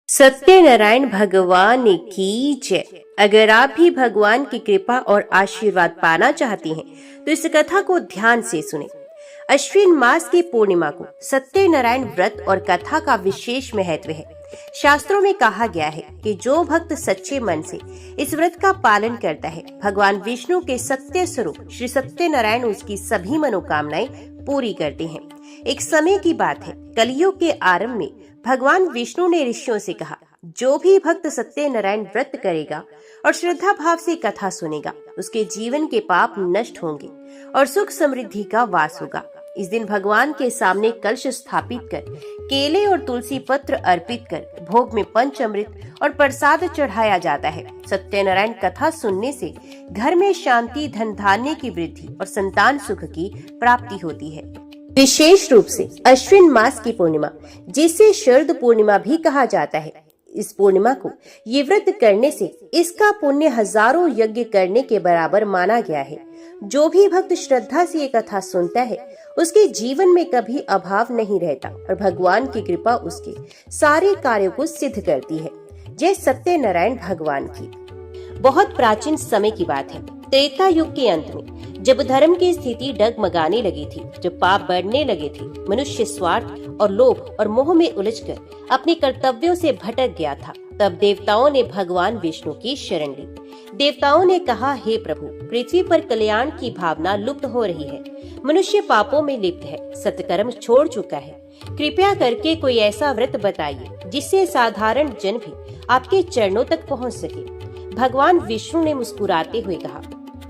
सत्यनारायण भगवान की जय। अगर आप भी भगवान की कृपा और आशीर्वाद पाना चाहती हैं, तो इस कथा को ध्यान से सुने। अश्विन मास की पूर्णिमा को सत्यनारायण व्रत और कथा का विशेष महत्व है। शास्त्रों में कहा गया है कि जो भक्त सच्चे मन से इस व्रत का पालन करता है, भगवान विष्णु के सत्य स्वरूप श्री सत्यनारायण उसकी सभी मनोकामनाएं पूरी करते हैं। एक समय की बात है, कलयुग के आरंभ में भगवान विष्णु ने ऋषियों से कहा, जो भी भक्त सत्यनारायण व्रत करेगा और श्रद्धा भाव से कथा सुनेगा, उसके जीवन के पाप नष्ट होंगे और सुख समृद्धि का वास होगा। इस दिन भगवान के सामने कलश स्थापित कर केले और तुलसी पत्र अर्पित कर भोग में पंचामृत और प्रसाद चढ़ाया जाता है। सत्यनारायण कथा सुनने से घर में शांति, धन धान्य की वृद्धि और संतान सुख की प्राप्ति होती है। विशेष रूप से अश्विन मास की पूर्णिमा, जिसे शरद पूर्णिमा भी कहा जाता है, इस पूर्णिमा को ये व्रत करने से इसका पुण्य हजारों यज्ञ करने के बराबर माना गया है। जो भी भक्त श्रद्धा से ये कथा सुनता है, उसके जीवन में कभी अभाव नहीं रहता और भगवान की कृपा उसके सारे कार्यों को सिद्ध करती है। जय सत्यनारायण भगवान की। बहुत प्राचीन समय की बात है, त्रेता युग के अंत में, जब धर्म की स्थिति डगमगाने लगी थी, जब पाप बढ़ने लगे थे, मनुष्य स्वार्थ और लोभ और मोह में उलझकर अपने कर्तव्यों से भटक गया था, तब देवताओं ने भगवान विष्णु की शरण ली। देवताओं ने कहा, हे प्रभु, पृथ्वी पर कल्याण की भावना लुप्त हो रही है, मनुष्य पापों में लिप्त है, सत्कर्म छोड़ चुका है। कृपया करके कोई ऐसा व्रत बताइए जिससे साधारण जन भी आपके चरणों तक पहुँच सके। भगवान विष्णु ने मुस्कुराते हुए कहा,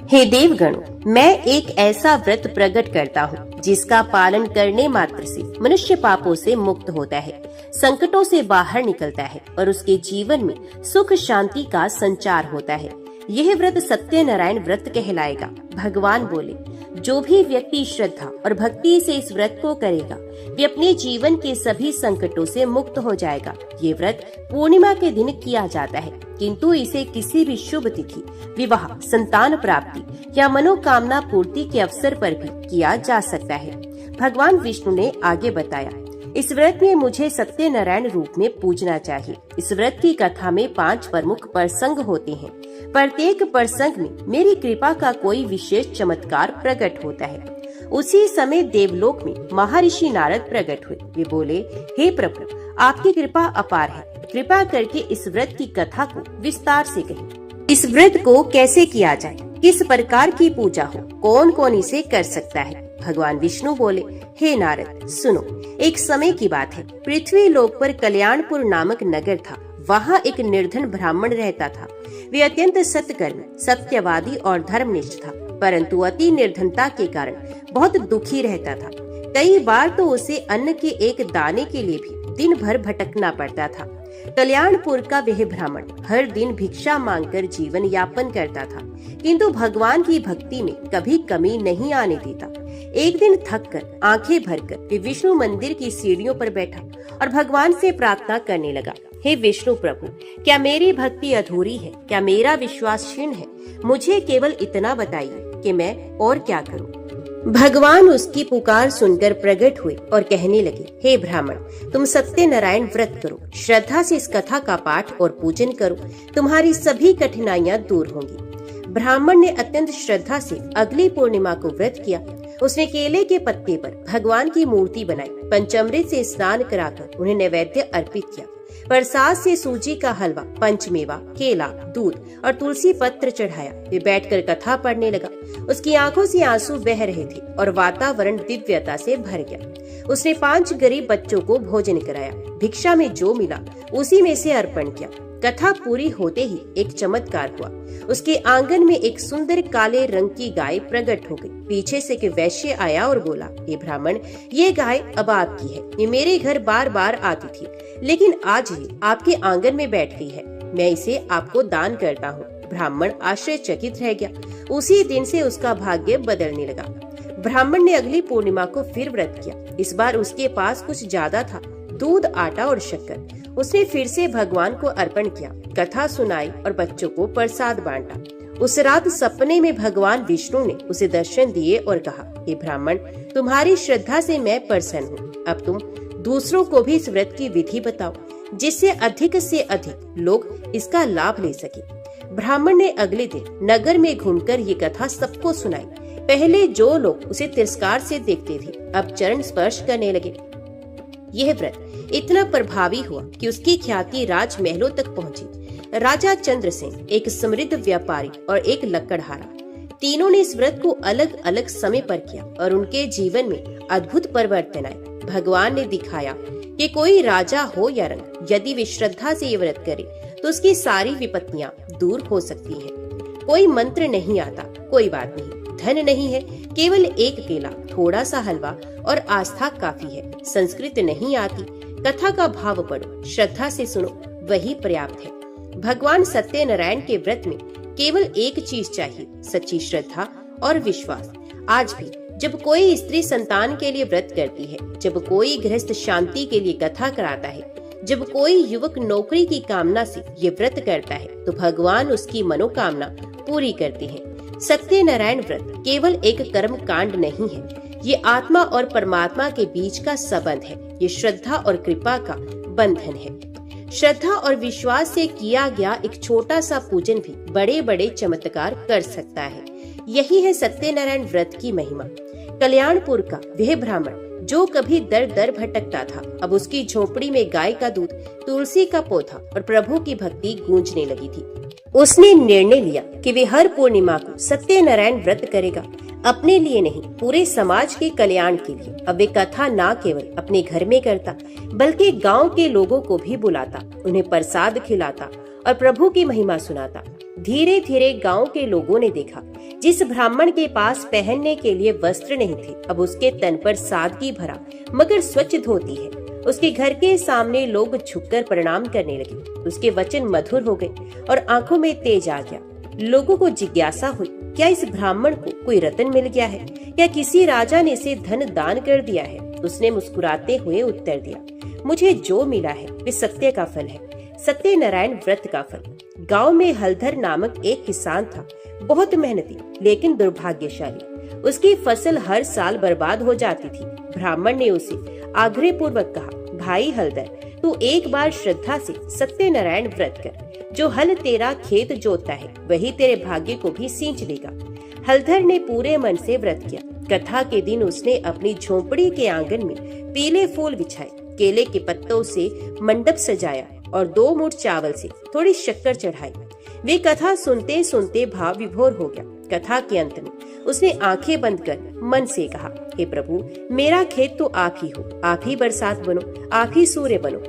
हे देवगण, मैं एक ऐसा व्रत प्रकट करता हूँ जिसका पालन करने मात्र से मनुष्य पापों से मुक्त होता है, संकटों से बाहर निकलता है और उसके जीवन में सुख शांति का संचार होता है। यह व्रत सत्यनारायण व्रत कहलाएगा। भगवान बोले, जो भी व्यक्ति श्रद्धा और भक्ति से इस व्रत को करेगा, वे अपने जीवन के सभी संकटों से मुक्त हो जाएगा। ये व्रत पूर्णिमा के दिन किया जाता है, किंतु इसे किसी भी शुभ तिथि, विवाह, संतान प्राप्ति या मनोकामना पूर्ति के अवसर पर भी किया जा सकता है। भगवान विष्णु ने आगे बताया, इस व्रत में मुझे सत्यनारायण रूप में पूजना चाहिए। इस व्रत की कथा में 5 प्रमुख प्रसंग होते हैं। प्रत्येक प्रसंग में मेरी कृपा का कोई विशेष चमत्कार प्रकट होता है। उसी समय देवलोक में महर्षि नारद प्रकट हुए। वे बोले, हे प्रभु, आपकी कृपा अपार है, कृपा करके इस व्रत की कथा को विस्तार से कहिए। इस व्रत को कैसे किया जाए, किस प्रकार की पूजा हो, कौन कौन इसे कर सकता है। भगवान विष्णु बोले, हे नारद, सुनो। एक समय की बात है, पृथ्वी लोक पर कल्याणपुर नामक नगर था। वहाँ एक निर्धन ब्राह्मण रहता था। वे अत्यंत सत्कर्मी, सत्यवादी और धर्मनिष्ठ था, परंतु अति निर्धनता के कारण बहुत दुखी रहता था। कई बार तो उसे अन्न के एक दाने के लिए भी दिन भर भटकना पड़ता था। कल्याणपुर का वह ब्राह्मण हर दिन भिक्षा मांगकर जीवन यापन करता था, किंतु भगवान की भक्ति में कभी कमी नहीं आने देता। एक दिन थककर, आंखें भरकर वे विष्णु मंदिर की सीढ़ियों पर बैठा और भगवान से प्रार्थना करने लगा, हे विष्णु प्रभु, क्या मेरी भक्ति अधूरी है, क्या मेरा विश्वास क्षीण है? मुझे केवल इतना बताइए कि मैं और क्या करूं। भगवान उसकी पुकार सुनकर प्रकट हुए और कहने लगे, हे ब्राह्मण, तुम सत्यनारायण व्रत करो, श्रद्धा से इस कथा का पाठ और पूजन करो, तुम्हारी सभी कठिनाइयां दूर होंगी। ब्राह्मण ने अत्यंत श्रद्धा से अगली पूर्णिमा को व्रत किया। उसने केले के पत्ते पर भगवान की मूर्ति बनाई, पंचामृत से स्नान कराकर उन्हें नैवेद्य अर्पित किया। प्रसाद से सूजी का हलवा, पंचमेवा, केला, दूध और तुलसी पत्र चढ़ाया। वे बैठकर कथा पढ़ने लगा। उसकी आंखों से आंसू बह रहे थे और वातावरण दिव्यता से भर गया। उसने 5 गरीब बच्चों को भोजन कराया। भिक्षा में जो मिला उसी में से अर्पण किया। कथा पूरी होते ही एक चमत्कार हुआ। उसके आंगन में एक सुंदर काले रंग की गाय प्रकट हो गई। पीछे से एक वैश्य आया और बोला, हे ब्राह्मण, ये गाय अब आपकी है। ये मेरे घर बार बार आती थी, लेकिन आज ये आपके आंगन में बैठ गई है। मैं इसे आपको दान करता हूँ। ब्राह्मण आश्चर्यचकित रह गया। उसी दिन से उसका भाग्य बदलने लगा। ब्राह्मण ने अगली पूर्णिमा को फिर व्रत किया। इस बार उसके पास कुछ ज्यादा था, दूध, आटा और शक्कर। उसने फिर से भगवान को अर्पण किया, कथा सुनाई और बच्चों को प्रसाद बांटा। उस रात सपने में भगवान विष्णु ने उसे दर्शन दिए और कहा, हे ब्राह्मण, तुम्हारी श्रद्धा से मैं प्रसन्न हूँ। अब तुम दूसरों को भी इस व्रत की विधि बताओ। जिससे अधिक से अधिक लोग इसका लाभ ले सके। ब्राह्मण ने अगले दिन नगर में घूमकर ये कथा सबको सुनाई। पहले जो लोग उसे तिरस्कार से देखते थे, अब चरण स्पर्श करने लगे। यह व्रत इतना प्रभावी हुआ कि उसकी ख्याति राजमहलों तक पहुंची। राजा चंद्रसेन, एक समृद्ध व्यापारी और एक लकड़हारा, तीनों ने इस व्रत को अलग अलग समय पर किया और उनके जीवन में अद्भुत परिवर्तन आए। भगवान ने दिखाया कि कोई राजा हो या रंग, यदि वे श्रद्धा से ये व्रत करे तो उसकी सारी विपत्तियां दूर हो सकती हैं। कोई मंत्र नहीं आता, कोई बात नहीं। धन नहीं है, केवल एक केला, थोड़ा सा हलवा और आस्था काफी है। संस्कृत नहीं आती, कथा का भाव पढ़ो, श्रद्धा से सुनो, वही पर्याप्त है। भगवान सत्यनारायण के व्रत में केवल एक चीज चाहिए, सच्ची श्रद्धा और विश्वास। आज भी जब कोई स्त्री संतान के लिए व्रत करती है, जब कोई गृहस्थ शांति के लिए कथा कराता है, जब कोई युवक नौकरी की कामना से ये व्रत करता है, तो भगवान उसकी मनोकामना पूरी करते हैं। सत्यनारायण व्रत केवल एक कर्म कांड नहीं है, ये आत्मा और परमात्मा के बीच का संबंध है। ये श्रद्धा और कृपा का बंधन है। श्रद्धा और विश्वास से किया गया एक छोटा सा पूजन भी बड़े बड़े चमत्कार कर सकता है। यही है सत्यनारायण व्रत की महिमा। कल्याणपुर का वह ब्राह्मण जो कभी दर दर भटकता था, अब उसकी झोपड़ी में गाय का दूध, तुलसी का पौधा और प्रभु की भक्ति गूंजने लगी थी। उसने निर्णय लिया कि वे हर पूर्णिमा को सत्यनारायण व्रत करेगा, अपने लिए नहीं, पूरे समाज के कल्याण के लिए। अब वे कथा न केवल अपने घर में करता, बल्कि गांव के लोगों को भी बुलाता, उन्हें प्रसाद खिलाता और प्रभु की महिमा सुनाता। धीरे धीरे गांव के लोगों ने देखा, जिस ब्राह्मण के पास पहनने के लिए वस्त्र नहीं थे, अब उसके तन पर सादगी भरा मगर स्वच्छ धोती है। उसके घर के सामने लोग झुककर प्रणाम करने लगे। उसके वचन मधुर हो गए और आंखों में तेज आ गया। लोगों को जिज्ञासा हुई, क्या इस ब्राह्मण को कोई रत्न मिल गया है? क्या किसी राजा ने इसे धन दान कर दिया है? उसने मुस्कुराते हुए उत्तर दिया, मुझे जो मिला है वे सत्य का फल है, सत्यनारायण व्रत का फल। गांव में हलधर नामक एक किसान था, बहुत मेहनती लेकिन दुर्भाग्यशाली। उसकी फसल हर साल बर्बाद हो जाती थी। ब्राह्मण ने उसे आग्रह पूर्वक कहा, भाई हलधर, तू एक बार श्रद्धा से सत्यनारायण व्रत कर। जो हल तेरा खेत जोतता है, वही तेरे भाग्य को भी सींच लेगा। हलधर ने पूरे मन से व्रत किया। कथा के दिन उसने अपनी झोपड़ी के आंगन में पीले फूल बिछाए, केले के पत्तों से मंडप सजाया और 2 मुठ चावल से थोड़ी शक्कर चढ़ाई। वे कथा सुनते सुनते भाव विभोर हो गया। कथा के अंत में उसने आंखें बंद कर मन से कहा, हे प्रभु, मेरा खेत तो आप ही हो, आप ही बरसात बनो, आप ही सूर्य बनो।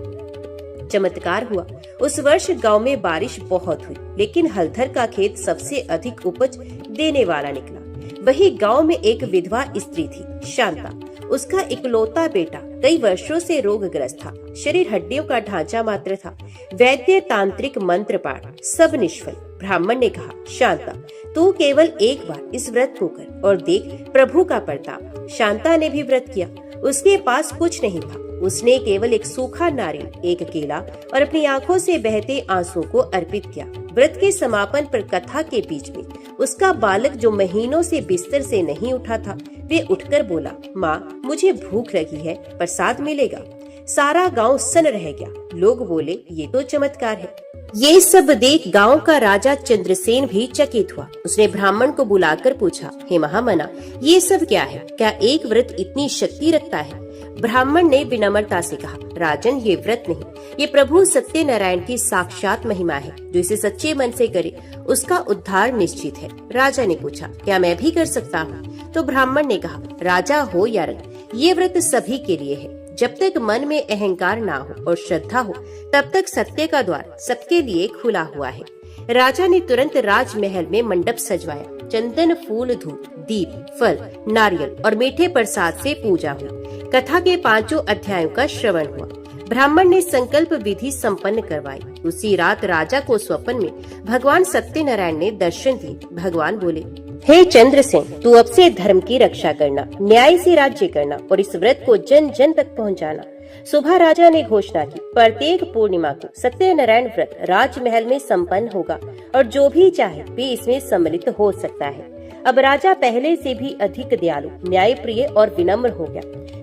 चमत्कार हुआ। उस वर्ष गांव में बारिश बहुत हुई, लेकिन हलधर का खेत सबसे अधिक उपज देने वाला निकला। वही गांव में एक विधवा स्त्री थी, शांता। उसका इकलौता बेटा कई वर्षों से रोगग्रस्त था। शरीर हड्डियों का ढांचा मात्र था। वैद्य, तांत्रिक, मंत्र पाठ सब निष्फल। ब्राह्मण ने कहा, शांता, तू केवल एक बार इस व्रत को कर और देख प्रभु का प्रताप। शांता ने भी व्रत किया। उसके पास कुछ नहीं था। उसने केवल एक सूखा नारियल, एक केला और अपनी आंखों से बहते आंसू को अर्पित किया। व्रत के समापन पर कथा के बीच में उसका बालक, जो महीनों से बिस्तर से नहीं उठा था, वे उठकर बोला, माँ, मुझे भूख लगी है, प्रसाद मिलेगा। सारा गांव सन रह गया। लोग बोले, ये तो चमत्कार है। ये सब देख गांव का राजा चंद्रसेन भी चकित हुआ। उसने ब्राह्मण को बुलाकर पूछा, हे महामना, ये सब क्या है? क्या एक व्रत इतनी शक्ति रखता है? ब्राह्मण ने विनम्रता से कहा, राजन, ये व्रत नहीं, ये प्रभु सत्यनारायण की साक्षात महिमा है। जो इसे सच्चे मन से करे उसका उद्धार निश्चित है। राजा ने पूछा, क्या मैं भी कर सकता हूँ? तो ब्राह्मण ने कहा, राजा हो या रंग, ये व्रत सभी के लिए है। जब तक मन में अहंकार ना हो और श्रद्धा हो, तब तक सत्य का द्वार सबके लिए खुला हुआ है। राजा ने तुरंत राजमहल में मंडप सजवाया। चंदन, फूल, धूप, दीप, फल, नारियल और मीठे प्रसाद से पूजा हुई। कथा के 5 अध्यायों का श्रवण हुआ। ब्राह्मण ने संकल्प विधि संपन्न करवाई। उसी रात राजा को स्वप्न में भगवान सत्यनारायण ने दर्शन दिए। भगवान बोले, हे चंद्रसेन, तू अब से धर्म की रक्षा करना, न्याय से राज्य करना और इस व्रत को जन जन तक पहुंचाना। सुबह राजा ने घोषणा की, प्रत्येक पूर्णिमा को सत्यनारायण व्रत राजमहल में संपन्न होगा और जो भी चाहे वे इसमें सम्मिलित हो सकता है। अब राजा पहले से भी अधिक दयालु, न्यायप्रिय और विनम्र हो गया।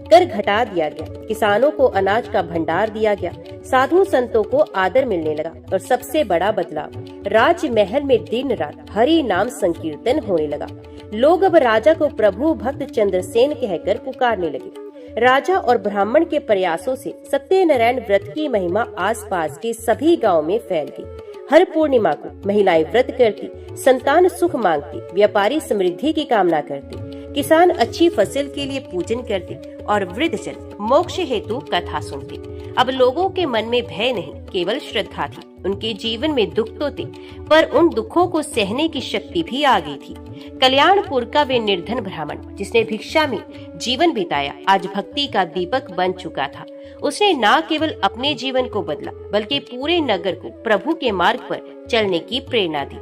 कर घटा दिया गया, किसानों को अनाज का भंडार दिया गया, साधु संतों को आदर मिलने लगा और सबसे बड़ा बदलाव, राजमहल में दिन रात हरि नाम संकीर्तन होने लगा। लोग अब राजा को प्रभु भक्त चंद्रसेन कहकर पुकारने लगे। राजा और ब्राह्मण के प्रयासों से सत्यनारायण व्रत की महिमा आसपास के सभी गांव में फैल गई। हर पूर्णिमा को महिलाएं व्रत करती, संतान सुख मांगती, व्यापारी समृद्धि की कामना करते, किसान अच्छी फसल के लिए पूजन करते और वृद्धजन मोक्ष हेतु कथा सुनते। अब लोगों के मन में भय नहीं, केवल श्रद्धा थी। उनके जीवन में दुख तो थे, पर उन दुखों को सहने की शक्ति भी आ गई थी। कल्याणपुर का वे निर्धन ब्राह्मण, जिसने भिक्षा में जीवन बिताया, आज भक्ति का दीपक बन चुका था। उसने न केवल अपने जीवन को बदला, बल्कि पूरे नगर को प्रभु के मार्ग पर चलने की प्रेरणा दी।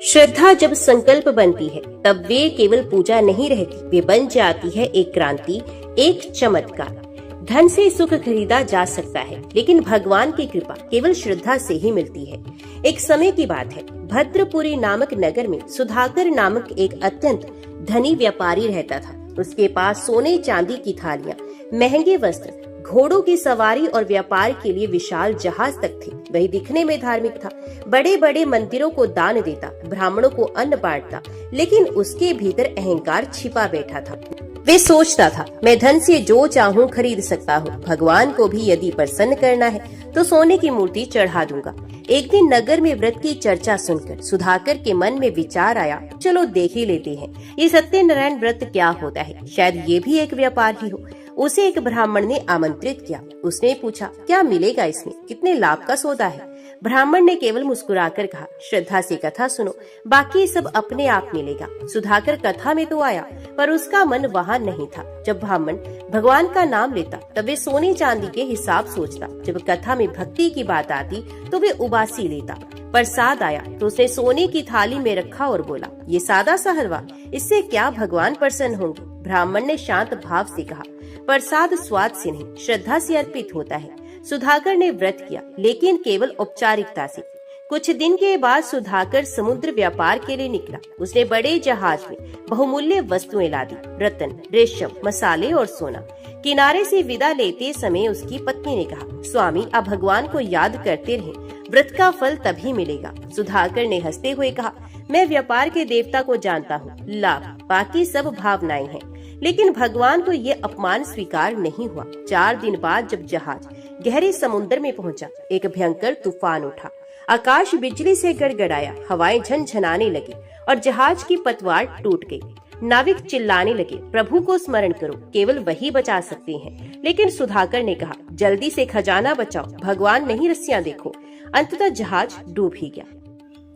श्रद्धा जब संकल्प बनती है, तब वे केवल पूजा नहीं रहती, वे बन जाती है एक क्रांति, एक चमत्कार। धन से सुख खरीदा जा सकता है, लेकिन भगवान की कृपा केवल श्रद्धा से ही मिलती है। एक समय की बात है, भद्रपुरी नामक नगर में सुधाकर नामक एक अत्यंत धनी व्यापारी रहता था। उसके पास सोने चांदी की थालियां, महंगे वस्त्र, घोड़ों की सवारी और व्यापार के लिए विशाल जहाज तक थे। वही दिखने में धार्मिक था, बड़े बड़े मंदिरों को दान देता, ब्राह्मणों को अन्न बांटता, लेकिन उसके भीतर अहंकार छिपा बैठा था। वे सोचता था, मैं धन से जो चाहूं खरीद सकता हूं, भगवान को भी यदि प्रसन्न करना है तो सोने की मूर्ति चढ़ा दूंगा। एक दिन नगर में व्रत की चर्चा सुनकर सुधाकर के मन में विचार आया, चलो देख ही लेते हैं ये सत्यनारायण व्रत क्या होता है, शायद ये भी एक व्यापार ही हो। उसे एक ब्राह्मण ने आमंत्रित किया। उसने पूछा, क्या मिलेगा इसमें, कितने लाभ का सौदा है? ब्राह्मण ने केवल मुस्कुराकर कहा, श्रद्धा से कथा सुनो, बाकी सब अपने आप मिलेगा। सुधाकर कथा में तो आया, पर उसका मन वहाँ नहीं था। जब ब्राह्मण भगवान का नाम लेता, तब वे सोने चांदी के हिसाब सोचता। जब कथा में भक्ति की बात आती, तो वे उबासी लेता। प्रसाद आया तो उसने सोने की थाली में रखा और बोला, ये सादा सा हलवा, इससे क्या भगवान प्रसन्न होंगे? ब्राह्मण ने शांत भाव से कहा, प्रसाद स्वाद से नहीं, श्रद्धा से अर्पित होता है। सुधाकर ने व्रत किया, लेकिन केवल औपचारिकता से। कुछ दिन के बाद सुधाकर समुद्र व्यापार के लिए निकला। उसने बड़े जहाज में बहुमूल्य वस्तुएं लादी, रत्न, रेशम, मसाले और सोना। किनारे से विदा लेते समय उसकी पत्नी ने कहा, स्वामी आप भगवान को याद करते रहें, व्रत का फल तभी मिलेगा। सुधाकर ने हंसते हुए कहा, मैं व्यापार के देवता को जानता हूँ, लाभ बाकी सब भावनाएं हैं, लेकिन भगवान को ये अपमान स्वीकार नहीं हुआ। 4 दिन बाद जब जहाज गहरे समुद्र में पहुंचा, एक भयंकर तूफान उठा। आकाश बिजली से गड़गड़ाया, हवाएं झनझनाने लगी और जहाज की पतवार टूट गई। नाविक चिल्लाने लगे, प्रभु को स्मरण करो, केवल वही बचा सकते हैं। लेकिन सुधाकर ने कहा, जल्दी से खजाना बचाओ, भगवान नहीं रस्सियां देखो। अंततः जहाज डूब ही गया।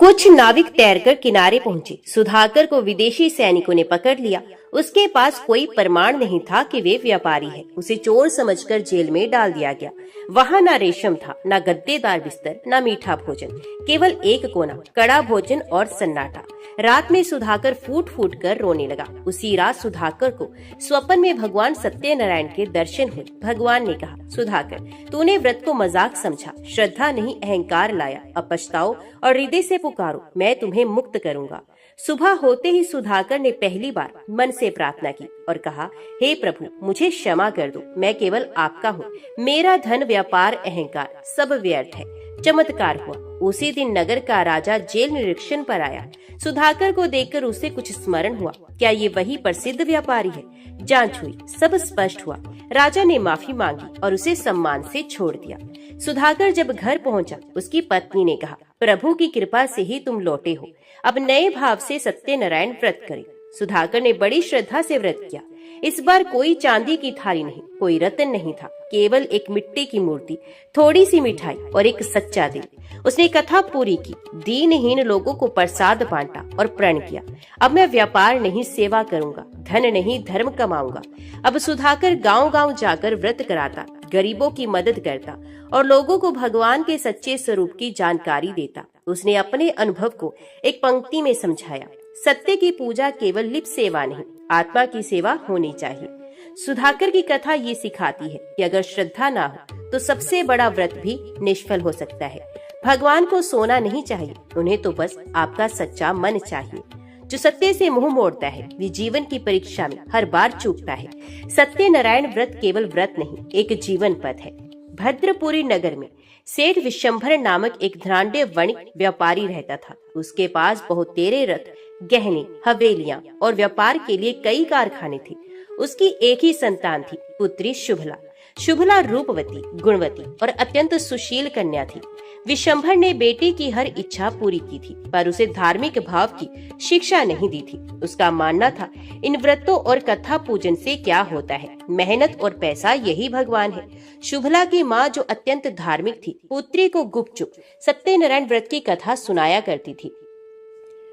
कुछ नाविक तैरकर किनारे पहुंचे। सुधाकर को विदेशी सैनिकों ने पकड़ लिया। उसके पास कोई प्रमाण नहीं था कि वे व्यापारी है। उसे चोर समझकर जेल में डाल दिया गया। वहाँ न रेशम था, न गद्देदार बिस्तर, न मीठा भोजन, केवल एक कोना, कड़ा भोजन और सन्नाटा। रात में सुधाकर फूट फूट कर रोने लगा। उसी रात सुधाकर को स्वप्न में भगवान सत्यनारायण के दर्शन हुए। भगवान ने कहा, सुधाकर तूने व्रत को मजाक समझा, श्रद्धा नहीं अहंकार लाया। अब पछताओ और हृदय से पुकारो, मैं तुम्हें मुक्त करूंगा। सुबह होते ही सुधाकर ने पहली बार मन से प्रार्थना की और कहा, हे प्रभु मुझे क्षमा कर दो, मैं केवल आपका हूँ, मेरा धन व्यापार अहंकार सब व्यर्थ है। चमत्कार हुआ। उसी दिन नगर का राजा जेल निरीक्षण पर आया। सुधाकर को देखकर उसे कुछ स्मरण हुआ, क्या ये वही प्रसिद्ध व्यापारी है? जांच हुई, सब स्पष्ट हुआ। राजा ने माफी मांगी और उसे सम्मान से छोड़ दिया। सुधाकर जब घर पहुंचा, उसकी पत्नी ने कहा, प्रभु की कृपा से ही तुम लौटे हो, अब नए भाव से सत्यनारायण व्रत करें। सुधाकर ने बड़ी श्रद्धा से व्रत किया। इस बार कोई चांदी की थाली नहीं, कोई रत्न नहीं था, केवल एक मिट्टी की मूर्ति, थोड़ी सी मिठाई और एक सच्चा दिल। उसने कथा पूरी की, दीनहीन लोगों को प्रसाद बांटा और प्रण किया, अब मैं व्यापार नहीं सेवा करूंगा, धन नहीं धर्म कमाऊंगा। अब सुधाकर गांव-गांव जाकर व्रत कराता, गरीबों की मदद करता और लोगों को भगवान के सच्चे स्वरूप की जानकारी देता। उसने अपने अनुभव को एक पंक्ति में समझाया, सत्य की पूजा केवल लिप सेवा नहीं, आत्मा की सेवा होनी चाहिए। सुधाकर की कथा ये सिखाती है कि अगर श्रद्धा ना हो तो सबसे बड़ा व्रत भी निष्फल हो सकता है। भगवान को सोना नहीं चाहिए, उन्हें तो बस आपका सच्चा मन चाहिए। जो सत्य से मुंह मोड़ता है वे जीवन की परीक्षा में हर बार चूकता है। सत्यनारायण व्रत केवल व्रत नहीं, एक जीवन पथ है। भद्रपुरी नगर में सेठ विशंभर नामक एक धनाढ्य वणिक व्यापारी रहता था। उसके पास बहुतेरे रथ, गहने, हवेलियां और व्यापार के लिए कई कारखाने थे। उसकी एक ही संतान थी, पुत्री शुभला। शुभला रूपवती, गुणवती और अत्यंत सुशील कन्या थी। विशंभर ने बेटी की हर इच्छा पूरी की थी, पर उसे धार्मिक भाव की शिक्षा नहीं दी थी। उसका मानना था इन व्रतों और कथा पूजन से क्या होता है, मेहनत और पैसा यही भगवान है। शुभला की माँ, जो अत्यंत धार्मिक थी, पुत्री को गुपचुप सत्यनारायण व्रत की कथा सुनाया करती थी।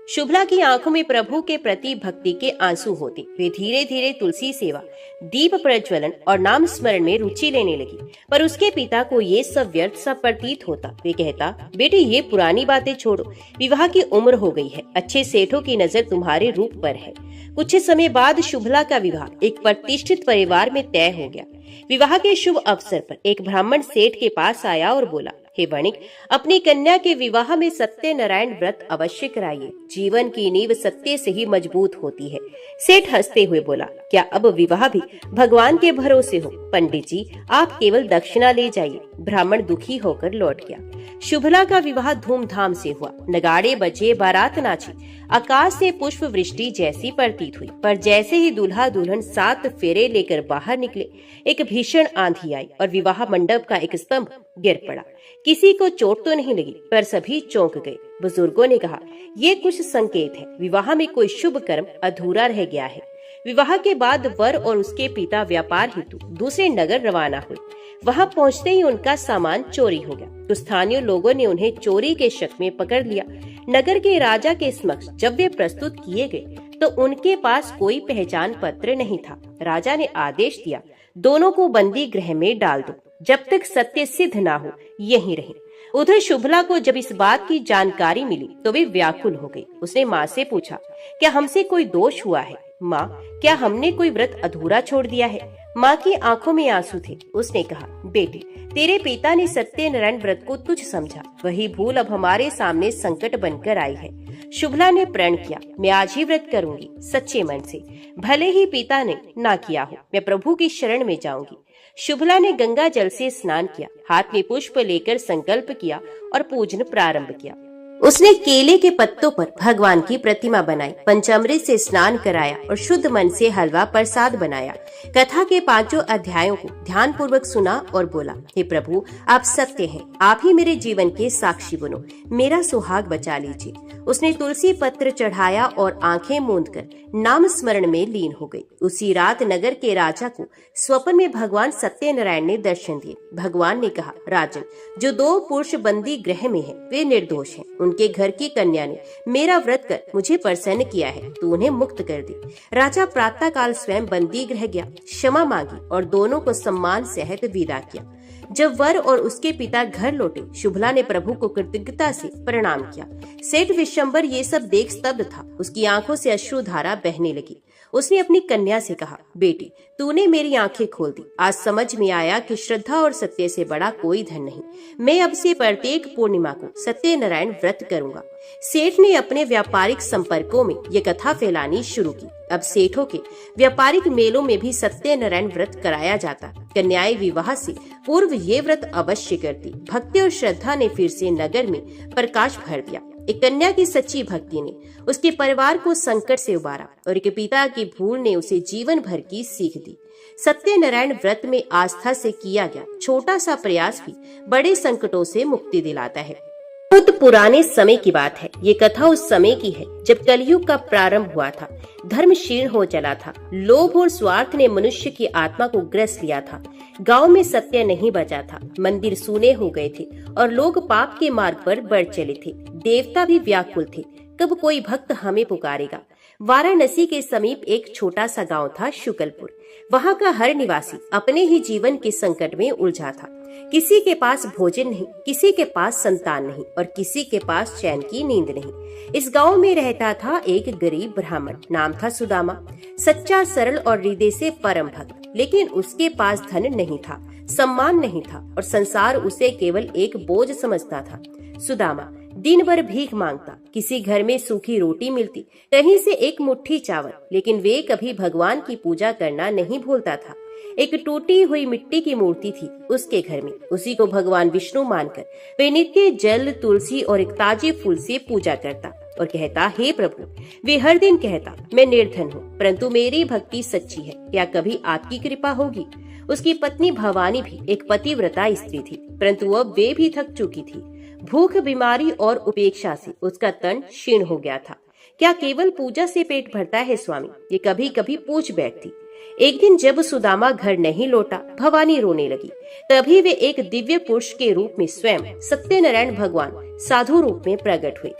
शुभला की आंखों में प्रभु के प्रति भक्ति के आंसू होते। वे धीरे धीरे तुलसी सेवा, दीप प्रज्वलन और नाम स्मरण में रुचि लेने लगी। पर उसके पिता को ये सब व्यर्थ सा प्रतीत होता। वे कहता, बेटी ये पुरानी बातें छोड़ो, विवाह की उम्र हो गई है, अच्छे सेठों की नजर तुम्हारे रूप पर है। कुछ समय बाद शुभला का विवाह एक प्रतिष्ठित परिवार में तय हो गया। विवाह के शुभ अवसर पर एक ब्राह्मण सेठ के पास आया और बोला, हे वणिक, अपनी कन्या के विवाह में सत्यनारायण व्रत अवश्य कराइए। जीवन की नींव सत्य से ही मजबूत होती है। सेठ हंसते हुए बोला, क्या अब विवाह भी भगवान के भरोसे हो? पंडित जी, आप केवल दक्षिणा ले जाइए। ब्राह्मण दुखी होकर लौट गया। शुभला का विवाह धूमधाम से हुआ। नगाड़े बजे, बारात नाची, आकाश से पुष्प वृष्टि जैसी प्रतीत हुई। पर जैसे ही दूल्हा दुल्हन 7 फेरे लेकर बाहर निकले, एक भीषण आंधी आई और विवाह मंडप का एक स्तंभ गिर पड़ा। किसी को चोट तो नहीं लगी, पर सभी चौंक गए। बुजुर्गों ने कहा, ये कुछ संकेत है, विवाह में कोई शुभ कर्म अधूरा रह गया है। विवाह के बाद वर और उसके पिता व्यापार हेतु दूसरे नगर रवाना हुए। वहां पहुंचते ही उनका सामान चोरी हो गया। तो स्थानीय लोगों ने उन्हें चोरी के शक में पकड़ लिया। नगर के राजा के समक्ष जब वे प्रस्तुत किए गए तो उनके पास कोई पहचान पत्र नहीं था। राजा ने आदेश दिया, दोनों को बंदी गृह में डाल दो, जब तक सत्य सिद्ध ना हो यहीं रहें। उधर शुभला को जब इस बात की जानकारी मिली तो वे व्याकुल हो गई। उसने माँ से पूछा, क्या हमसे कोई दोष हुआ है? माँ, क्या हमने कोई व्रत अधूरा छोड़ दिया है? माँ की आंखों में आंसू थे। उसने कहा, बेटी, तेरे पिता ने सत्यनारायण व्रत को तुच्छ समझा, वही भूल अब हमारे सामने संकट बनकर आई है। शुभला ने प्रण किया, मैं आज ही व्रत करूंगी, सच्चे मन से, भले ही पिता ने ना किया हो, मैं प्रभु की शरण में जाऊंगी। शुभला ने गंगा जल से स्नान किया, हाथ में पुष्प लेकर संकल्प किया और पूजन प्रारंभ किया। उसने केले के पत्तों पर भगवान की प्रतिमा बनाई, पंचामृत से स्नान कराया और शुद्ध मन से हलवा प्रसाद बनाया। कथा के 5 अध्यायों को ध्यान पूर्वक सुना और बोला, हे प्रभु, आप सत्य हैं, आप ही मेरे जीवन के साक्षी बनो, मेरा सुहाग बचा लीजिए। उसने तुलसी पत्र चढ़ाया और आंखें मूंदकर नाम स्मरण में लीन हो गई। उसी रात नगर के राजा को स्वप्न में भगवान सत्यनारायण ने दर्शन दिए। भगवान ने कहा, राजन, जो 2 पुरुष बंदी गृह में हैं, वे निर्दोष हैं। उनके घर की कन्या ने मेरा व्रत कर मुझे प्रसन्न किया है, तू उन्हें मुक्त कर दे। राजा प्रातः काल स्वयं बंदी गृह गया, क्षमा मांगी और दोनों को सम्मान सहित विदा किया। जब वर और उसके पिता घर लौटे, शुभला ने प्रभु को कृतज्ञता से प्रणाम किया। सेठ विशंभर ये सब देख स्तब्ध था। उसकी आंखों से अश्रुधारा बहने लगी। उसने अपनी कन्या से कहा, बेटी, तूने मेरी आंखें खोल दी। आज समझ में आया कि श्रद्धा और सत्य से बड़ा कोई धन नहीं। मैं अब से प्रत्येक पूर्णिमा को सत्यनारायण व्रत करूंगा। सेठ ने अपने व्यापारिक संपर्कों में ये कथा फैलानी शुरू की। अब सेठों के व्यापारिक मेलों में भी सत्यनारायण व्रत कराया जाता। कन्याएं विवाह से पूर्व ये व्रत अवश्य करती। भक्ति और श्रद्धा ने फिर से नगर में प्रकाश भर दिया। एक कन्या की सच्ची भक्ति ने उसके परिवार को संकट से उबारा और एक पिता की भूल ने उसे जीवन भर की सीख दी। सत्यनारायण व्रत में आस्था से किया गया छोटा सा प्रयास भी बड़े संकटों से मुक्ति दिलाता है। बहुत पुराने समय की बात है। ये कथा उस समय की है जब कलयुग का प्रारंभ हुआ था। धर्म क्षीण हो चला था। लोभ और स्वार्थ ने मनुष्य की आत्मा को ग्रस लिया था। गांव में सत्य नहीं बचा था। मंदिर सूने हो गए थे और लोग पाप के मार्ग पर बढ़ चले थे। देवता भी व्याकुल थे, कब कोई भक्त हमें पुकारेगा। वाराणसी के समीप एक छोटा सा गांव था, शुक्लपुर। वहां का हर निवासी अपने ही जीवन के संकट में उलझा था। किसी के पास भोजन नहीं, किसी के पास संतान नहीं और किसी के पास चैन की नींद नहीं। इस गांव में रहता था एक गरीब ब्राह्मण, नाम था सुदामा। सच्चा, सरल और हृदय से परम भक्त। लेकिन उसके पास धन नहीं था, सम्मान नहीं था और संसार उसे केवल एक बोझ समझता था। सुदामा दिन भर भीख मांगता, किसी घर में सूखी रोटी मिलती, कहीं से एक मुट्ठी चावल, लेकिन वे कभी भगवान की पूजा करना नहीं भूलता था। एक टूटी हुई मिट्टी की मूर्ति थी उसके घर में, उसी को भगवान विष्णु मानकर वे नित्य जल, तुलसी और एक ताजे फूल से पूजा करता और कहता, हे प्रभु। वे हर दिन कहता, मैं निर्धन हूँ, परंतु मेरी भक्ति सच्ची है, क्या कभी आपकी कृपा होगी। उसकी पत्नी भवानी भी एक पतिव्रता स्त्री थी, परंतु अब वे भी थक चुकी थी। भूख, बीमारी और उपेक्षा से उसका तन क्षीण हो गया था। क्या केवल पूजा से पेट भरता है स्वामी, ये कभी कभी पूछ बैठती। एक दिन जब सुदामा घर नहीं लौटा, भवानी रोने लगी। तभी वे एक दिव्य पुरुष के रूप में स्वयं सत्यनारायण भगवान साधु रूप में प्रकट हुए।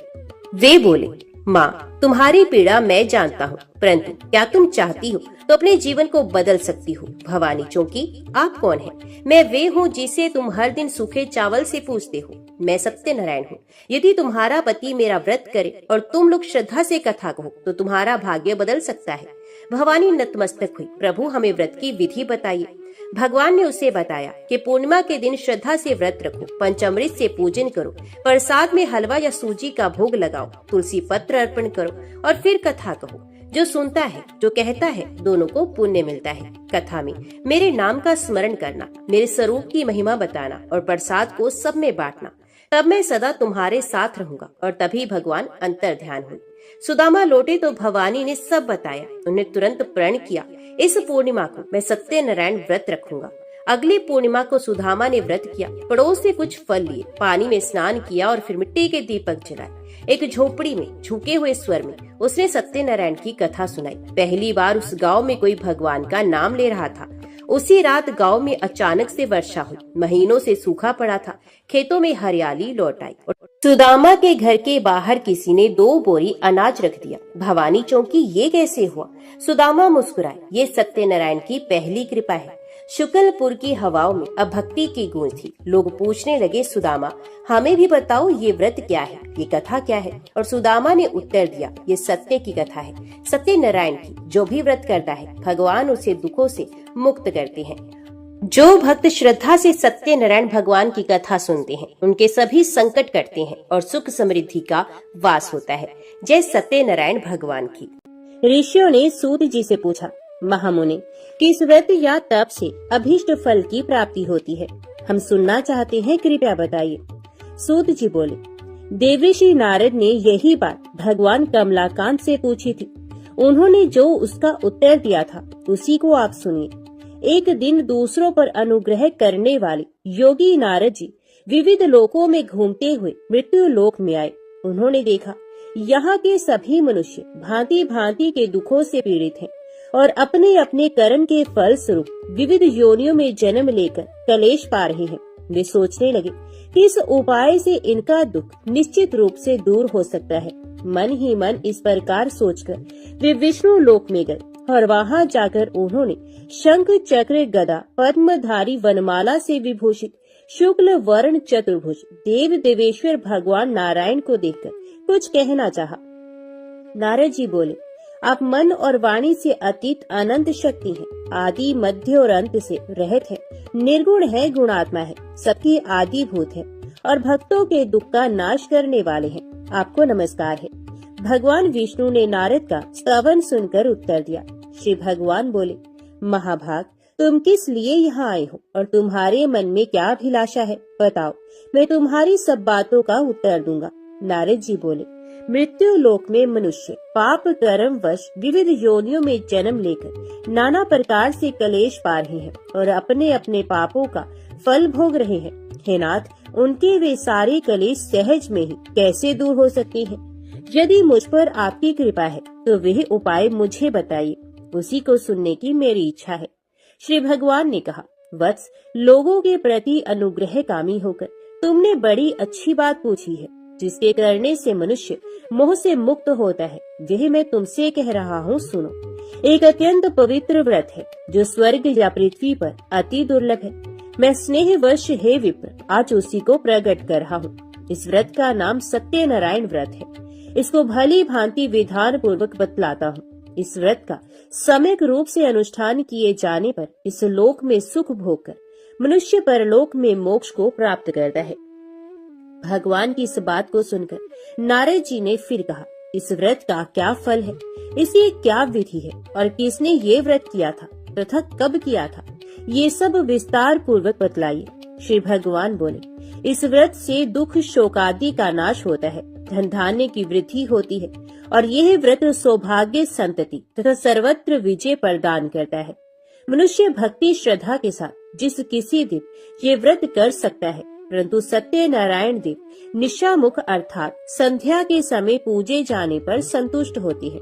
वे बोले, माँ, तुम्हारी पीड़ा मैं जानता हूँ, परंतु क्या तुम चाहती हो तो अपने जीवन को बदल सकती हो। भवानी चौंकी, आप कौन हैं? मैं वे हूँ जिसे तुम हर दिन सूखे चावल से पूछते हो। मैं सत्यनारायण हूँ। यदि तुम्हारा पति मेरा व्रत करे और तुम लोग श्रद्धा से कथा कहो तो तुम्हारा भाग्य बदल सकता है। भवानी नतमस्तक हुई, प्रभु हमें व्रत की विधि बताइए। भगवान ने उसे बताया कि पूर्णिमा के दिन श्रद्धा से व्रत रखो, पंचामृत से पूजन करो, प्रसाद में हलवा या सूजी का भोग लगाओ, तुलसी पत्र अर्पण करो और फिर कथा कहो। जो सुनता है, जो कहता है, दोनों को पुण्य मिलता है। कथा में मेरे नाम का स्मरण करना, मेरे स्वरूप की महिमा बताना और प्रसाद को सब में बांटना, तब मैं सदा तुम्हारे साथ रहूंगा। और तभी भगवान अंतर ध्यान हुई। सुदामा लौटे तो भवानी ने सब बताया। उन्हें तुरंत प्रण किया, इस पूर्णिमा को मैं सत्यनारायण व्रत रखूंगा। अगली पूर्णिमा को सुदामा ने व्रत किया, पड़ोस से कुछ फल लिए, पानी में स्नान किया और फिर मिट्टी के दीपक जलाए। एक झोपड़ी में झुके हुए स्वर में उसने सत्यनारायण की कथा सुनाई। पहली बार उस गांव में कोई भगवान का नाम ले रहा था। उसी रात गांव में अचानक से वर्षा हुई। महीनों से सूखा पड़ा था, खेतों में हरियाली लौट आई। सुदामा के घर के बाहर किसी ने 2 बोरी अनाज रख दिया। भवानी चौंकी, ये कैसे हुआ? सुदामा मुस्कुराए, ये सत्यनारायण की पहली कृपा है। शुक्लपुर की हवाओं में अब भक्ति की गूंज थी। लोग पूछने लगे, सुदामा हमें भी बताओ, ये व्रत क्या है, ये कथा क्या है? और सुदामा ने उत्तर दिया, ये सत्य की कथा है, सत्यनारायण की। जो भी व्रत करता है भगवान उसे दुखों से मुक्त करते हैं। जो भक्त श्रद्धा से सत्यनारायण भगवान की कथा सुनते हैं उनके सभी संकट कटते हैं और सुख समृद्धि का वास होता है। जय सत्यनारायण भगवान की। ऋषियों ने सूत जी से पूछा, महामुनि, किस व्रत या तप से अभीष्ट फल की प्राप्ति होती है? हम सुनना चाहते हैं, कृपया बताइए। सूत जी बोले, देवर्षि नारद ने यही बात भगवान कमलाकांत से पूछी थी। उन्होंने जो उसका उत्तर दिया था उसी को आप सुनिए। एक दिन दूसरों पर अनुग्रह करने वाले योगी नारद जी विविध लोकों में घूमते हुए मृत्यु लोक में आए। उन्होंने देखा यहाँ के सभी मनुष्य भांति भांति के दुखों से पीड़ित हैं और अपने अपने कर्म के फल स्वरूप विविध योनियों में जन्म लेकर कलेश पा रहे हैं। वे सोचने लगे कि इस उपाय से इनका दुख निश्चित रूप से दूर हो सकता है। मन ही मन इस प्रकार सोचकर वे विष्णु लोक में गए और वहां जाकर उन्होंने शंख, चक्र, गदा, पद्मधारी, वनमाला से विभूषित शुक्ल वर्ण चतुर्भुज देव देवेश्वर भगवान नारायण को देखकर कुछ कहना चाहा। नारद जी बोले, आप मन और वाणी से अतीत अनंत शक्ति हैं, आदि मध्य और अंत से रहित है, निर्गुण है, गुणात्मा है, सबकी आदि भूत है और भक्तों के दुख का नाश करने वाले हैं। आपको नमस्कार है। भगवान विष्णु ने नारद का स्तवन सुनकर उत्तर दिया। श्री भगवान बोले, महाभाग, तुम किस लिए यहाँ आए हो और तुम्हारे मन में क्या अभिलाषा है? बताओ, मैं तुम्हारी सब बातों का उत्तर दूंगा। नारद जी बोले, मृत्यु लोक में मनुष्य पाप कर्म वश विविध योनियों में जन्म लेकर नाना प्रकार से कलेश पा रहे हैं और अपने अपने पापों का फल भोग रहे हैं। हे नाथ, उनके वे सारे कलेश सहज में ही कैसे दूर हो सकते हैं? यदि मुझ पर आपकी कृपा है तो वह उपाय मुझे बताइए, उसी को सुनने की मेरी इच्छा है। श्री भगवान ने कहा, वत्स, लोगों के प्रति अनुग्रह कामी होकर तुमने बड़ी अच्छी बात पूछी है। जिसके करने से मनुष्य मोह से मुक्त होता है, वह मैं तुमसे कह रहा हूँ, सुनो। एक अत्यंत पवित्र व्रत है जो स्वर्ग या पृथ्वी पर अति दुर्लभ है। मैं स्नेहवश हे विप्र आज उसी को प्रकट कर रहा हूँ। इस व्रत का नाम सत्यनारायण व्रत है। इसको भली भांति विधान पूर्वक बतलाता हूँ। इस व्रत का सम्यक रूप से अनुष्ठान किए जाने पर इस लोक में सुख भोग कर मनुष्य परलोक में मोक्ष को प्राप्त करता है। भगवान की इस बात को सुनकर नारद जी ने फिर कहा, इस व्रत का क्या फल है, इसकी क्या विधि है और किसने ये व्रत किया था तथा कब किया था, ये सब विस्तार पूर्वक बतलाइए। श्री भगवान बोले, इस व्रत से दुख शोक आदि का नाश होता है, धन धान्य की वृद्धि होती है और यह व्रत सौभाग्य संतति तथा सर्वत्र विजय प्रदान करता है। मनुष्य भक्ति श्रद्धा के साथ जिस किसी दिन ये व्रत कर सकता है, परंतु सत्यनारायण देव निशामुख अर्थात संध्या के समय पूजे जाने पर संतुष्ट होती है।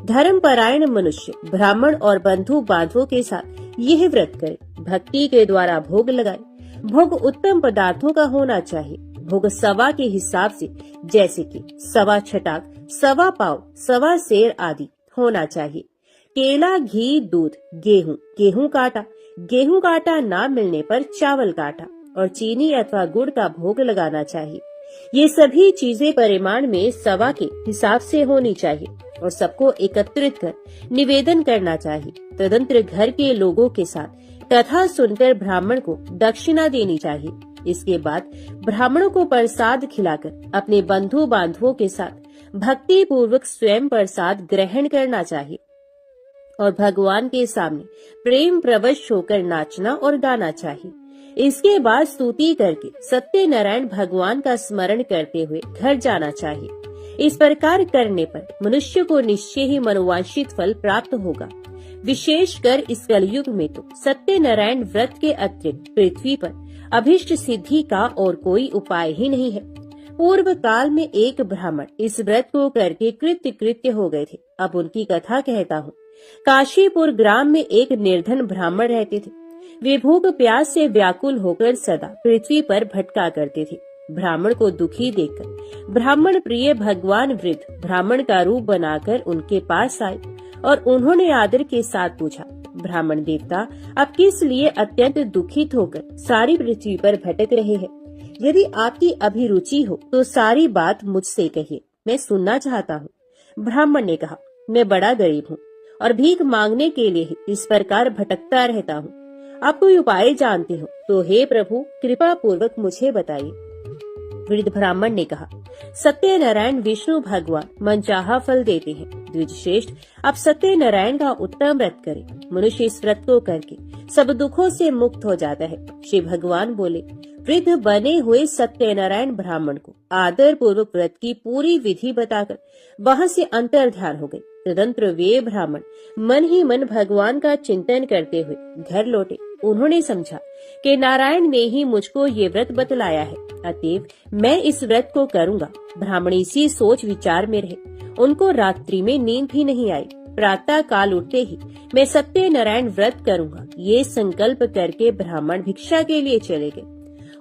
धर्म परायण मनुष्य ब्राह्मण और बंधु बांधवों के साथ यह व्रत करे, भक्ति के द्वारा भोग लगाए। भोग उत्तम पदार्थों का होना चाहिए। भोग सवा के हिसाब से, जैसे कि सवा छटाक, सवा पाव, सवा सेर आदि होना चाहिए। केला, घी, दूध, गेहूं काटा ना मिलने पर चावल काटा और चीनी अथवा गुड़ का भोग लगाना चाहिए। ये सभी चीजें परिमाण में सवा के हिसाब से होनी चाहिए और सबको एकत्रित कर निवेदन करना चाहिए। तदंतर घर के लोगों के साथ कथा सुनकर ब्राह्मण को दक्षिणा देनी चाहिए। इसके बाद ब्राह्मणों को प्रसाद खिलाकर अपने बंधु बांधवों के साथ भक्ति पूर्वक स्वयं प्रसाद ग्रहण करना चाहिए और भगवान के सामने प्रेम प्रवश होकर नाचना और गाना चाहिए। इसके बाद स्तुति करके सत्यनारायण भगवान का स्मरण करते हुए घर जाना चाहिए। इस प्रकार करने पर मनुष्य को निश्चय ही मनोवांछित फल प्राप्त होगा। विशेषकर इस कलयुग में तो सत्यनारायण व्रत के अतिरिक्त पृथ्वी पर अभिष्ट सिद्धि का और कोई उपाय ही नहीं है। पूर्व काल में एक ब्राह्मण इस व्रत को करके कृत्य हो गए थे। अब उनकी कथा कहता हूँ। काशीपुर ग्राम में एक निर्धन ब्राह्मण रहते थे। वे भूख प्यास से व्याकुल होकर सदा पृथ्वी पर भटका करते थे। ब्राह्मण को दुखी देखकर ब्राह्मण प्रिय भगवान वृद्ध ब्राह्मण का रूप बनाकर उनके पास आए और उन्होंने आदर के साथ पूछा, ब्राह्मण देवता, आप किस लिए अत्यंत दुखित होकर सारी पृथ्वी पर भटक रहे हैं? यदि आपकी अभिरुचि हो तो सारी बात मुझसे कहिए, मैं सुनना चाहता हूँ। ब्राह्मण ने कहा, मैं बड़ा गरीब हूँ और भीख मांगने के लिए ही इस प्रकार भटकता रहता हूँ। आप कोई उपाय जानते हो तो हे प्रभु कृपा पूर्वक मुझे बताइए। वृद्ध ब्राह्मण ने कहा, सत्यनारायण विष्णु भगवान मनचाहा फल देते हैं। द्विजश्रेष्ठ, आप सत्यनारायण का उत्तम व्रत करें। मनुष्य इस व्रत को करके सब दुखों से मुक्त हो जाता है। श्री भगवान बोले, वृद्ध बने हुए सत्यनारायण ब्राह्मण को आदर पूर्वक व्रत की पूरी विधि बताकर वहां से अंतर ध्यान हो गए। तदंतर वे ब्राह्मण मन ही मन भगवान का चिंतन करते हुए घर लौटे। उन्होंने समझा कि नारायण ने ही मुझको ये व्रत बतलाया है, अतएव मैं इस व्रत को करूंगा। ब्राह्मण इसी सोच विचार में रहे। उनको रात्रि में नींद भी नहीं आई। प्रातः काल उठते ही मैं सत्यनारायण व्रत करूंगा, ये संकल्प करके ब्राह्मण भिक्षा के लिए चले गए।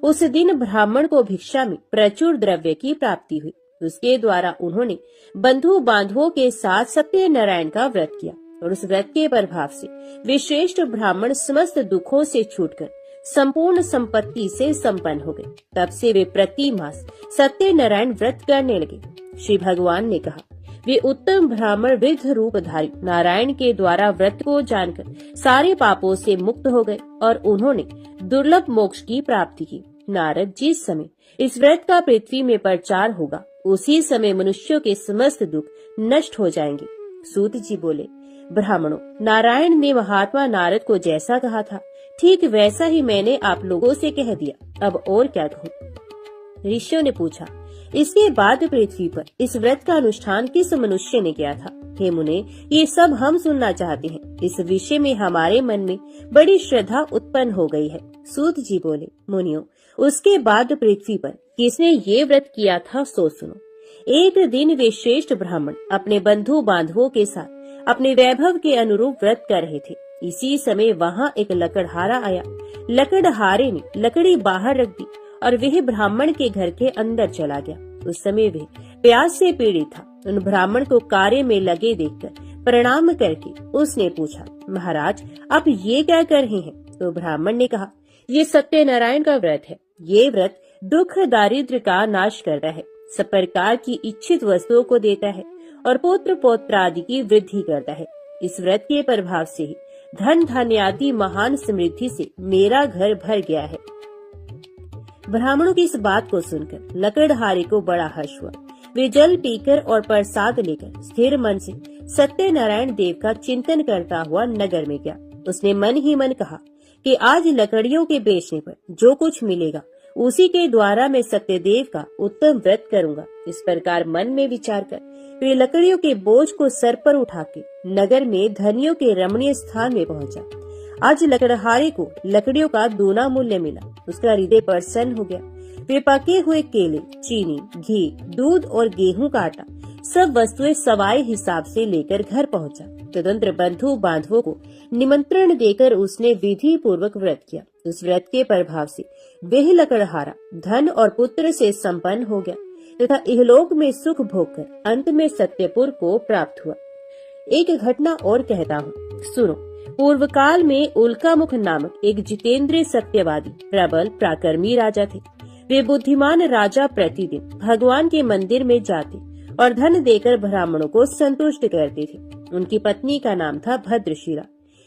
उस दिन ब्राह्मण को भिक्षा में प्रचुर द्रव्य की प्राप्ति हुई। उसके द्वारा उन्होंने बंधु बांधवों के साथ सत्यनारायण का व्रत किया और उस व्रत के प्रभाव से वे श्रेष्ठ ब्राह्मण समस्त दुखों से छूटकर संपूर्ण संपत्ति से संपन्न हो गए। तब से वे प्रति मास सत्यनारायण व्रत करने लगे। श्री भगवान ने कहा, वे उत्तम ब्राह्मण वृद्ध रूपधारी नारायण के द्वारा व्रत को जानकर सारे पापों से मुक्त हो गए और उन्होंने दुर्लभ मोक्ष की प्राप्ति की। नारद, जिस समय इस व्रत का पृथ्वी में प्रचार होगा उसी समय मनुष्यों के समस्त दुख नष्ट हो जाएंगे। सूत जी बोले, ब्राह्मणों, नारायण ने महात्मा नारद को जैसा कहा था ठीक वैसा ही मैंने आप लोगों से कह दिया, अब और क्या कहूँ। ऋषियों ने पूछा, इसके बाद पृथ्वी पर इस व्रत का अनुष्ठान किस मनुष्य ने किया था? हे मुने, ये सब हम सुनना चाहते हैं। इस विषय में हमारे मन में बड़ी श्रद्धा उत्पन्न हो गई है। सूत जी बोले, मुनियों, उसके बाद पृथ्वी पर किसने ये व्रत किया था सो सुनो। एक दिन वे श्रेष्ठ ब्राह्मण अपने बंधु बांधवों के साथ अपने वैभव के अनुरूप व्रत कर रहे थे। इसी समय वहाँ एक लकड़हारा आया। लकड़हारे ने लकड़ी बाहर रख दी और वह ब्राह्मण के घर के अंदर चला गया। उस समय वह प्यास से पीड़ित था। उन ब्राह्मण को कार्य में लगे देखकर प्रणाम करके उसने पूछा, महाराज, आप ये क्या कर रहे हैं? तो ब्राह्मण ने कहा, ये सत्यनारायण का व्रत है। ये व्रत दुख दारिद्र्य का नाश करता है, सब प्रकार की इच्छित वस्तुओं को देता है और पुत्र पौत्र आदि की वृद्धि करता है। इस व्रत के प्रभाव से ही धन धान्य आदि महान समृद्धि से मेरा घर भर गया है। ब्राह्मणों की इस बात को सुनकर लकड़हारे को बड़ा हर्ष हुआ। वे जल पीकर और प्रसाद लेकर स्थिर मन से सत्यनारायण देव का चिंतन करता हुआ नगर में गया। उसने मन ही मन कहा कि आज लकड़ियों के बेचने पर जो कुछ मिलेगा उसी के द्वारा मैं सत्यदेव का उत्तम व्रत करूंगा। इस प्रकार मन में विचार कर वे लकड़ियों के बोझ को सर पर उठा के नगर में धनियों के रमणीय स्थान में पहुंचा। आज लकड़हारे को लकड़ियों का दूना मूल्य मिला। उसका हृदय प्रसन्न हो गया। वे पके हुए केले, चीनी, घी, दूध और गेहूं का आटा सब वस्तुएं सवाए हिसाब से लेकर घर पहुंचा। तदंतर बंधु बांधवों को निमंत्रण देकर उसने विधि पूर्वक व्रत किया। उस व्रत के प्रभाव से वह लकड़हारा धन और पुत्र से संपन्न हो गया तथा इहलोक में सुख भोगकर अंत में सत्यपुर को प्राप्त हुआ। एक घटना और कहता हूँ, सुनो। पूर्व काल में उल्कामुख नामक एक जितेंद्रिय सत्यवादी प्रबल पराक्रमी राजा थे। वे बुद्धिमान राजा प्रतिदिन भगवान के मंदिर में जाते और धन देकर ब्राह्मणों को संतुष्ट करते थे। उनकी पत्नी का नाम था भद्रशिला।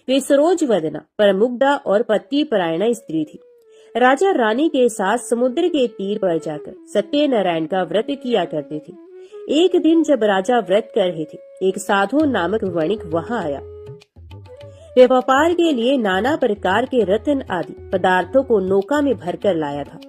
वे सरोज वदना, परमुग्धा और पति परायणा स्त्री थी। राजा रानी के साथ समुद्र के तीर पर जाकर सत्यनारायण का व्रत किया करते थे। एक दिन जब राजा व्रत कर रहे थे, एक साधु नामक वणिक वहां आया। वे व्यापार के लिए नाना प्रकार के रत्न आदि पदार्थों को नौका में भरकर लाया था।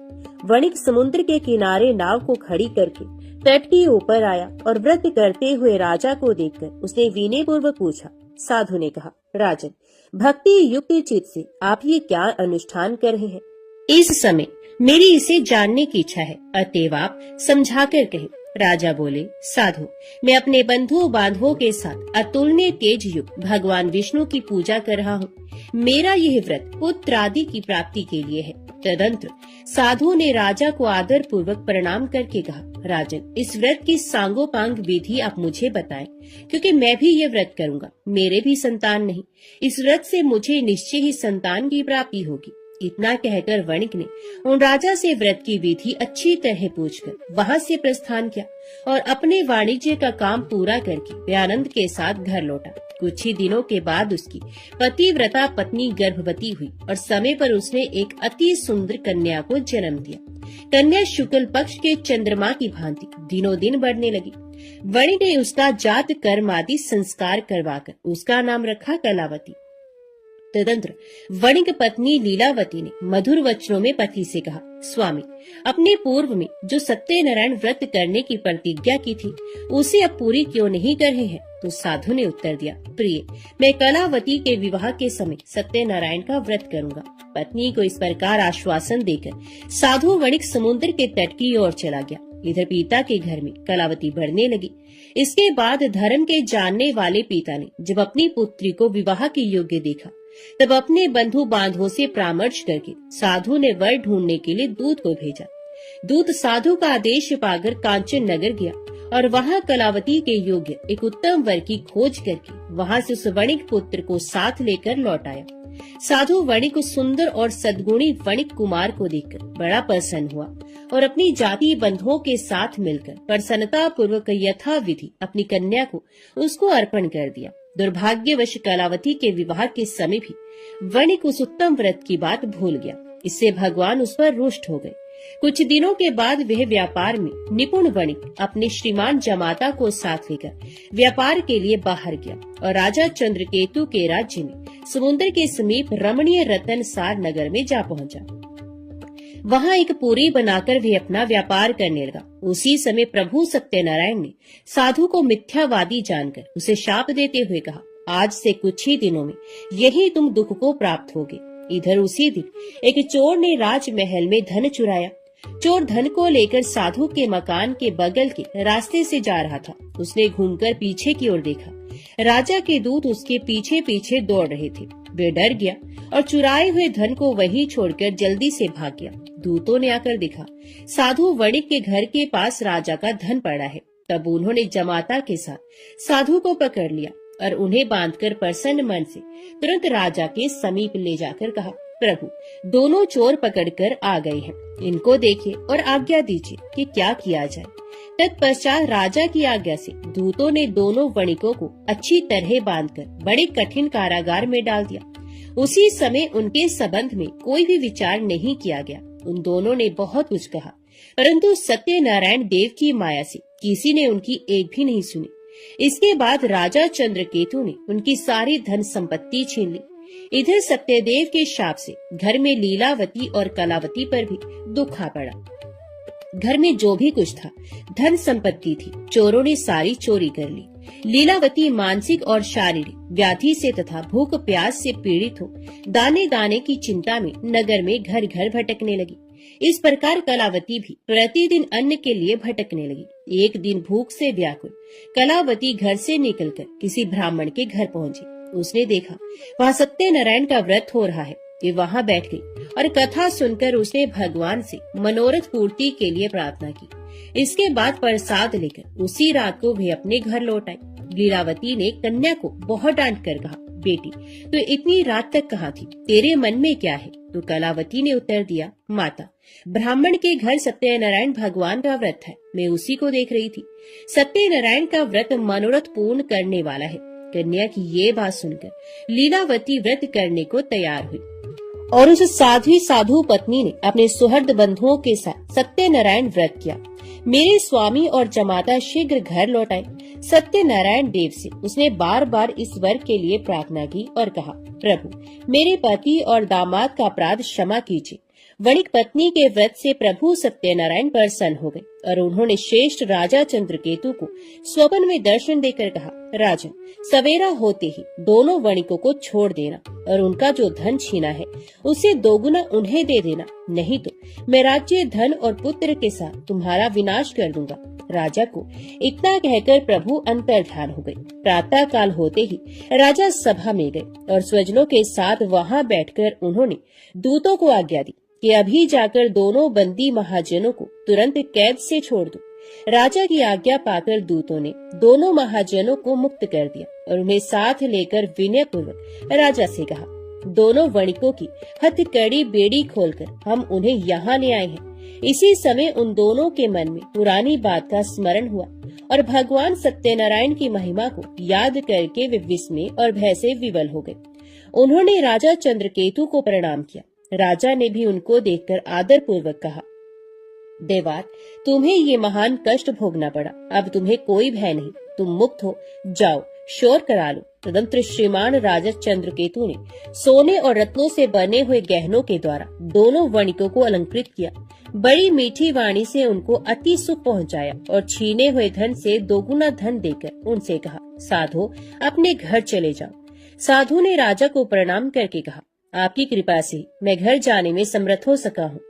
वणिक समुद्र के किनारे नाव को खड़ी करके तट के ऊपर आया और व्रत करते हुए राजा को देखकर उसने विनय पूर्वक पूछा। साधु ने कहा, राजन, भक्ति युक्त चित्त से आप ये क्या अनुष्ठान कर रहे हैं? इस समय मेरी इसे जानने की इच्छा है, अतएव आप समझाकर कहें। राजा बोले, साधु, मैं अपने बंधु बांधवों के साथ अतुलनीय तेज युक्त भगवान विष्णु की पूजा कर रहा हूँ। मेरा यह व्रत पुत्र आदि की प्राप्ति के लिए है। तदंतर साधु ने राजा को आदर पूर्वक प्रणाम करके कहा, राजन, इस व्रत की सांगोपांग विधि आप मुझे बताएं, क्योंकि मैं भी ये व्रत करूंगा। मेरे भी संतान नहीं। इस व्रत से मुझे निश्चय ही संतान की प्राप्ति होगी। इतना कहकर वणिक ने उन राजा से व्रत की विधि अच्छी तरह पूछकर वहां से प्रस्थान किया और अपने वाणिज्य का काम पूरा करके वे आनंद के साथ घर लौटा। कुछ ही दिनों के बाद उसकी पतिव्रता पत्नी गर्भवती हुई और समय पर उसने एक अति सुंदर कन्या को जन्म दिया। कन्या शुक्ल पक्ष के चंद्रमा की भांति दिनों दिन बढ़ने लगी। वणिक ने उसका जात कर्म आदि संस्कार करवाकर उसका नाम रखा कलावती। तदंतर वणिक पत्नी लीलावती ने मधुर वचनों में पति से कहा, स्वामी, अपने पूर्व में जो सत्यनारायण व्रत करने की प्रतिज्ञा की थी उसे अब पूरी क्यों नहीं कर रहे हैं? तो साधु ने उत्तर दिया, प्रिय, मैं कलावती के विवाह के समय सत्यनारायण का व्रत करूंगा। पत्नी को इस प्रकार आश्वासन देकर साधु वणिक समुद्र के तट की ओर चला गया। इधर पिता के घर में कलावती बढ़ने लगी। इसके बाद धर्म के जानने वाले पिता ने जब अपनी पुत्री को विवाह के योग्य देखा तब अपने बंधु बांधवों से परामर्श करके साधु ने वर ढूंढने के लिए दूत को भेजा। दूत साधु का आदेश पाकर कांचन नगर गया और वहां कलावती के योग्य एक उत्तम वर की खोज करके वहां से उस वणिक पुत्र को साथ लेकर लौट आया। साधु वणिक को सुंदर और सद्गुणी वणिक कुमार को देखकर बड़ा प्रसन्न हुआ और अपनी जाति बंधुओं के साथ मिलकर प्रसन्नता पूर्वक यथाविधि अपनी कन्या को उसको अर्पण कर दिया। दुर्भाग्यवश कलावती के विवाह के समय भी वणिक उस उत्तम व्रत की बात भूल गया। इससे भगवान उस पर रुष्ट हो गए। कुछ दिनों के बाद वह व्यापार में निपुण वणिक अपने श्रीमान जमाता को साथ लेकर व्यापार के लिए बाहर गया और राजा चंद्रकेतु के राज्य में समुद्र के समीप रमणीय रतनसार नगर में जा पहुंचा। वहां एक पुरी बनाकर वे अपना व्यापार करने लगा। उसी समय प्रभु सत्यनारायण ने साधु को मिथ्यावादी जानकर उसे शाप देते हुए कहा, आज से कुछ ही दिनों में यही तुम दुख को प्राप्त होगे। इधर उसी दिन एक चोर ने राजमहल में धन चुराया। चोर धन को लेकर साधु के मकान के बगल के रास्ते से जा रहा था। उसने घूमकर पीछे की ओर देखा। राजा के दूत उसके पीछे पीछे दौड़ रहे थे। वे डर गया और चुराए हुए धन को वहीं छोड़कर जल्दी से भाग गया। दूतों ने आकर देखा साधु वणिक के घर के पास राजा का धन पड़ा है। तब उन्होंने जमाता के साथ साधु को पकड़ लिया और उन्हें बांधकर प्रसन्न मन से तुरंत राजा के समीप ले जाकर कहा, प्रभु, दोनों चोर पकड़कर आ गए हैं। इनको देखिए और आज्ञा दीजिए कि क्या किया जाए। तत्पश्चात राजा की आज्ञा से दूतों ने दोनों वणिकों को अच्छी तरह बांधकर बड़े कठिन कारागार में डाल दिया। उसी समय उनके संबंध में कोई भी विचार नहीं किया गया। उन दोनों ने बहुत कुछ कहा, परंतु सत्यनारायण देव की माया से किसी ने उनकी एक भी नहीं सुनी। इसके बाद राजा चंद्रकेतु ने उनकी सारी धन संपत्ति छीन ली। इधर सत्यदेव के शाप से घर में लीलावती और कलावती पर भी दुख आ पड़ा। घर में जो भी कुछ था, धन संपत्ति थी, चोरों ने सारी चोरी कर ली। लीलावती मानसिक और शारीरिक व्याधि से तथा भूख प्यास से पीड़ित हो दाने दाने की चिंता में नगर में घर घर भटकने लगी। इस प्रकार कलावती भी प्रतिदिन अन्न के लिए भटकने लगी। एक दिन भूख से व्याकुल कलावती घर से निकलकर किसी ब्राह्मण के घर पहुंची। उसने देखा वहाँ सत्यनारायण का व्रत हो रहा है। वे वहाँ बैठ गई और कथा सुनकर उसने भगवान से मनोरथ पूर्ति के लिए प्रार्थना की। इसके बाद प्रसाद लेकर उसी रात को वे अपने घर लौट आई। लीलावती ने कन्या को बहुत डांट कर कहा, बेटी तो इतनी रात तक कहाँ थी? तेरे मन में क्या है? तो कलावती ने उत्तर दिया, माता ब्राह्मण के घर सत्यनारायण भगवान का व्रत है, मैं उसी को देख रही थी। सत्यनारायण का व्रत मनोरथ पूर्ण करने वाला है। कन्या की ये बात सुनकर लीलावती व्रत करने को तैयार हुई और उस साधु पत्नी ने अपने सुहृद बंधुओं के साथ सत्यनारायण व्रत किया। मेरे स्वामी और जमाता शीघ्र घर लौट आए। सत्यनारायण देव से उसने बार बार इस वर के लिए प्रार्थना की और कहा, प्रभु मेरे पति और दामाद का अपराध क्षमा कीजिए। वणिक पत्नी के व्रत से प्रभु सत्यनारायण प्रसन्न हो गए और उन्होंने श्रेष्ठ राजा चंद्रकेतु को स्वप्न में दर्शन देकर कहा, राजन सवेरा होते ही दोनों वणिकों को छोड़ देना और उनका जो धन छीना है उसे दोगुना उन्हें दे देना, नहीं तो मैं राज्य धन और पुत्र के साथ तुम्हारा विनाश कर दूंगा। राजा को इतना कहकर प्रभु अंतर्ध्यान हो गए। प्रातः काल होते ही राजा सभा में गए और स्वजनों के साथ वहाँ बैठकर उन्होंने दूतों को आज्ञा दी कि अभी जाकर दोनों बंदी महाजनों को तुरंत कैद से छोड़ दो। राजा की आज्ञा पाकर दूतों ने दोनों महाजनों को मुक्त कर दिया और उन्हें साथ लेकर विनय पूर्वक राजा से कहा, दोनों वणिकों की हथकड़ी बेड़ी खोलकर हम उन्हें यहाँ ले आए हैं। इसी समय उन दोनों के मन में पुरानी बात का स्मरण हुआ और भगवान सत्यनारायण की महिमा को याद करके वे विस्मय और भय से विवल हो गए। उन्होंने राजा चंद्रकेतु को प्रणाम किया। राजा ने भी उनको देखकर आदर पूर्वक कहा, देवात तुम्हें ये महान कष्ट भोगना पड़ा, अब तुम्हें कोई भय नहीं, तुम मुक्त हो, जाओ शोर करा लो। तदंतर श्रीमान राजा चंद्रकेतु ने सोने और रत्नों से बने हुए गहनों के द्वारा दोनों वणिकों को अलंकृत किया। बड़ी मीठी वाणी से उनको अति सुख पहुंचाया और छीने हुए धन से दोगुना धन देकर उनसे कहा, साधो अपने घर चले जाओ। साधु ने राजा को प्रणाम करके कहा, आपकी कृपा से मैं घर जाने में समर्थ हो सका हूँ।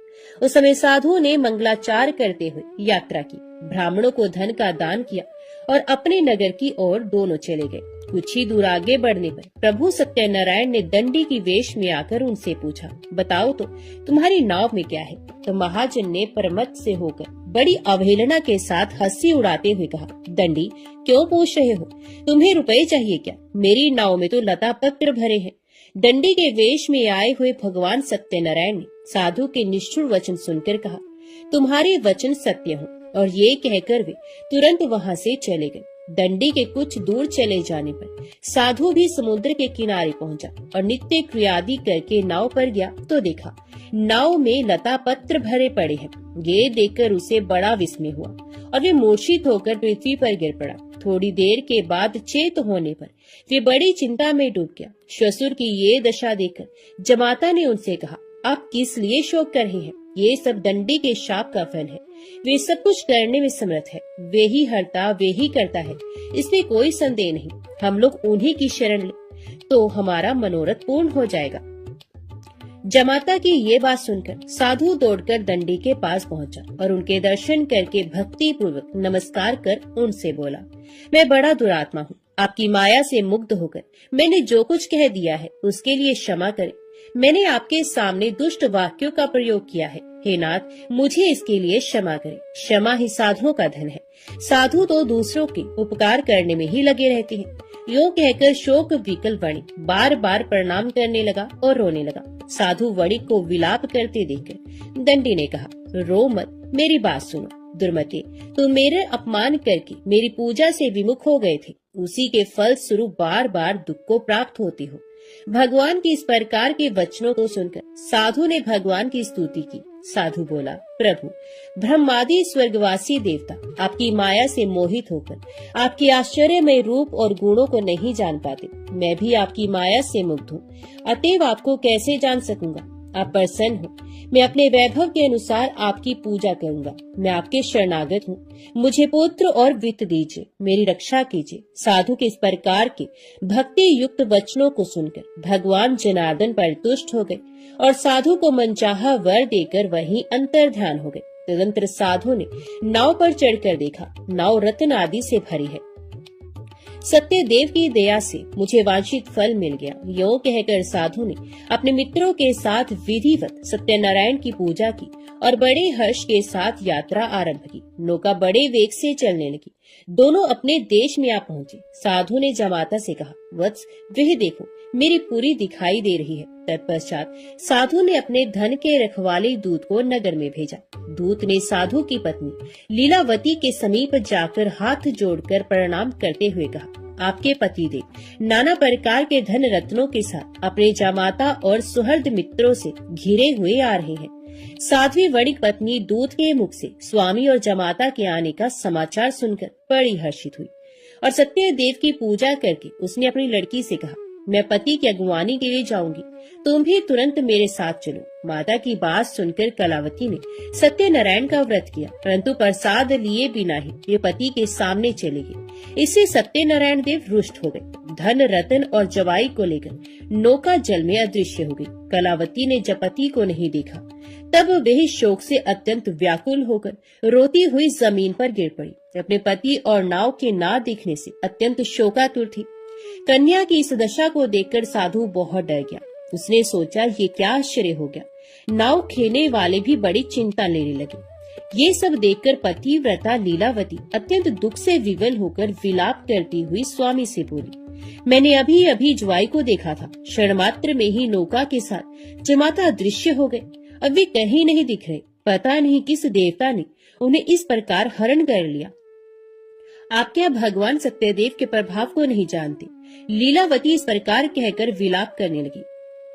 उस समय साधु ने मंगलाचार करते हुए यात्रा की, ब्राह्मणों को धन का दान किया और अपने नगर की ओर दोनों चले गए। कुछ ही दूर आगे बढ़ने पर प्रभु सत्यनारायण ने दंडी की वेश में आकर उनसे पूछा, बताओ तो तुम्हारी नाव में क्या है? तो महाजन ने परमत से होकर बड़ी अवहेलना के साथ हंसी उड़ाते हुए कहा, दंडी क्यों पूछ रहे हो? तुम्हें रुपए चाहिए क्या? मेरी नाव में तो लता पत्र भरे हैं। दंडी के वेश में आए हुए भगवान सत्यनारायण ने साधु के निष्ठुर वचन सुनकर कहा, तुम्हारे वचन सत्य हो। और ये कहकर वे तुरंत वहाँ से चले गए। दंडी के कुछ दूर चले जाने पर साधु भी समुद्र के किनारे पहुँचा और नित्य क्रियादि करके नाव पर गया तो देखा नाव में लता पत्र भरे पड़े हैं। ये देखकर उसे बड़ा विस्मय हुआ और वे मूर्छित होकर पृथ्वी पर गिर पड़ा। थोड़ी देर के बाद चेत होने पर वे बड़ी चिंता में डूब गया। श्वशुर की ये दशा देखकर जमाता ने उनसे कहा, आप किस लिए शोक कर रहे हैं? ये सब दंडी के शाप का फल है। वे सब कुछ करने में समर्थ है, वे ही हरता वे ही करता है, इसमें कोई संदेह नहीं। हम लोग उन्हीं की शरण ले तो हमारा मनोरथ पूर्ण हो जाएगा। जमाता की ये बात सुनकर साधु दौड़कर दंडी के पास पहुंचा और उनके दर्शन करके भक्ति पूर्वक नमस्कार कर उनसे बोला, मैं बड़ा दुरात्मा हूँ। आपकी माया से मुग्ध होकर मैंने जो कुछ कह दिया है उसके लिए क्षमा करें। मैंने आपके सामने दुष्ट वाक्यों का प्रयोग किया है। हे नाथ, मुझे इसके लिए क्षमा करें। क्षमा ही साधुओं का धन है। साधु तो दूसरों के उपकार करने में ही लगे रहते हैं। यूँ कहकर शोक विकल वणिक बार बार प्रणाम करने लगा और रोने लगा। साधु वणिक को विलाप करते देखकर दंडी ने कहा, रो मत, मेरी बात सुनो। दुर्मते, तुम मेरे अपमान करके मेरी पूजा से विमुख हो गए थे, उसी के फल स्वरूप बार बार दुख को प्राप्त होती हो। भगवान के इस प्रकार के वचनों को सुनकर साधु ने भगवान की स्तुति की। साधु बोला, प्रभु, ब्रह्मादि स्वर्गवासी देवता आपकी माया से मोहित होकर आपके आश्चर्यमय रूप और गुणों को नहीं जान पाते। मैं भी आपकी माया से मुग्ध हूँ, अतएव आपको कैसे जान सकूंगा? आप प्रसन्न हो, मैं अपने वैभव के अनुसार आपकी पूजा करूंगा। मैं आपके शरणागत हूँ, मुझे पुत्र और वित्त दीजिए, मेरी रक्षा कीजिए। साधु के इस प्रकार के भक्ति युक्त वचनों को सुनकर भगवान जनार्दन पर तुष्ट हो गए और साधु को मनचाहा वर देकर वहीं अंतर ध्यान हो गए। तदंतर साधु ने नाव पर चढ़कर देखा, नाव रत्न आदि से भरी है। सत्यदेव की दया से मुझे वांछित फल मिल गया। यो कहकर साधु ने अपने मित्रों के साथ विधिवत सत्यनारायण की पूजा की और बड़े हर्ष के साथ यात्रा आरंभ की। नौका बड़े वेग से चलने लगी। दोनों अपने देश में आ पहुंचे। साधु ने जमाता से कहा, वत्स, वह देखो, मेरी पूरी दिखाई दे रही है। तत्पश्चात साधु ने अपने धन के रखवाले दूत को नगर में भेजा। दूत ने साधु की पत्नी लीलावती के समीप जाकर हाथ जोड़कर प्रणाम करते हुए कहा, आपके पतिदेव नाना प्रकार के धन रत्नों के साथ अपने जामाता और सुहृद मित्रों से घिरे हुए आ रहे हैं। साध्वी वणिक पत्नी दूत के मुख से स्वामी और जमाता के आने का समाचार सुनकर बड़ी हर्षित हुई और सत्यदेव की पूजा करके उसने अपनी लड़की से कहा, मैं पति की अगुवानी के लिए जाऊंगी, तुम भी तुरंत मेरे साथ चलो। माता की बात सुनकर कलावती ने सत्यनारायण का व्रत किया, परंतु प्रसाद लिए बिना ही वे पति के सामने चले गए। इससे सत्यनारायण देव रुष्ट हो गए। धन रतन और जवाई को लेकर नौका जल में अदृश्य हो गई। कलावती ने जब पति को नहीं देखा तब वह शोक से अत्यंत व्याकुल होकर रोती हुई जमीन पर गिर पड़ी। अपने पति और नाव के ना दिखने से अत्यंत शोकातुर थी। कन्या की इस दशा को देखकर साधु बहुत डर गया। उसने सोचा, ये क्या आश्चर्य हो गया। नाव खेने वाले भी बड़ी चिंता लेने लगे। ये सब देखकर पतिव्रता लीलावती अत्यंत दुख से विवल होकर विलाप करती हुई स्वामी से बोली, मैंने अभी अभी ज्वाई को देखा था। क्षण मात्र में ही नौका के साथ जमाता अदृश्य हो गए। अब वे कहीं नहीं दिख रहे। पता नहीं किस देवता ने उन्हें इस प्रकार हरण कर लिया। आप क्या भगवान सत्यदेव के प्रभाव को नहीं जानते? लीलावती इस प्रकार कहकर विलाप करने लगी।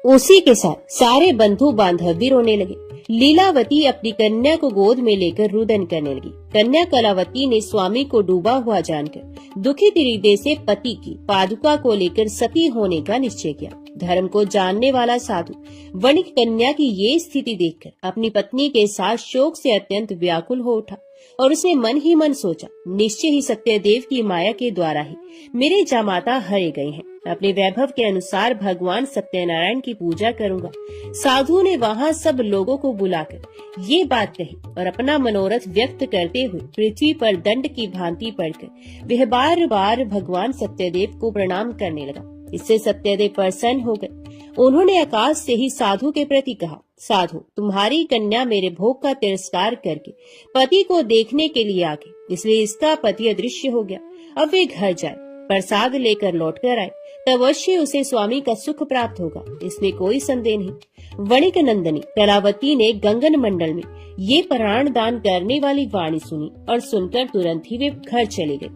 उसी के साथ सारे बंधु बांधव भी रोने लगे। लीलावती अपनी कन्या को गोद में लेकर रुदन करने लगी। कन्या कलावती ने स्वामी को डूबा हुआ जानकर दुखित हृदय से पति की पादुका को लेकर सती होने का निश्चय किया। धर्म को जानने वाला साधु वणिक कन्या की ये स्थिति देखकर अपनी पत्नी के साथ शोक से अत्यंत व्याकुल हो उठा और उसने मन ही मन सोचा, निश्चय ही सत्यदेव की माया के द्वारा ही मेरे जामाता हरे गए हैं। अपने वैभव के अनुसार भगवान सत्यनारायण की पूजा करूंगा। साधु ने वहाँ सब लोगों को बुलाकर ये बात कही और अपना मनोरथ व्यक्त करते हुए पृथ्वी पर दंड की भांति पड़कर वह बार बार भगवान सत्यदेव को प्रणाम करने लगा। इससे सत्यदेव प्रसन्न हो गए। उन्होंने आकाश से ही साधु के प्रति कहा, साधु, तुम्हारी कन्या मेरे भोग का तिरस्कार करके पति को देखने के लिए आ गई, इसलिए इसका पति अदृश्य हो गया। अब वे घर जाए, प्रसाद लेकर लौट कर आए, तब अवश्य उसे स्वामी का सुख प्राप्त होगा, इसमें कोई संदेह नहीं। वणिक नंदनी कलावती ने गंगन मंडल में ये प्राण दान करने वाली वाणी सुनी और सुनकर तुरंत ही वे घर चले गए।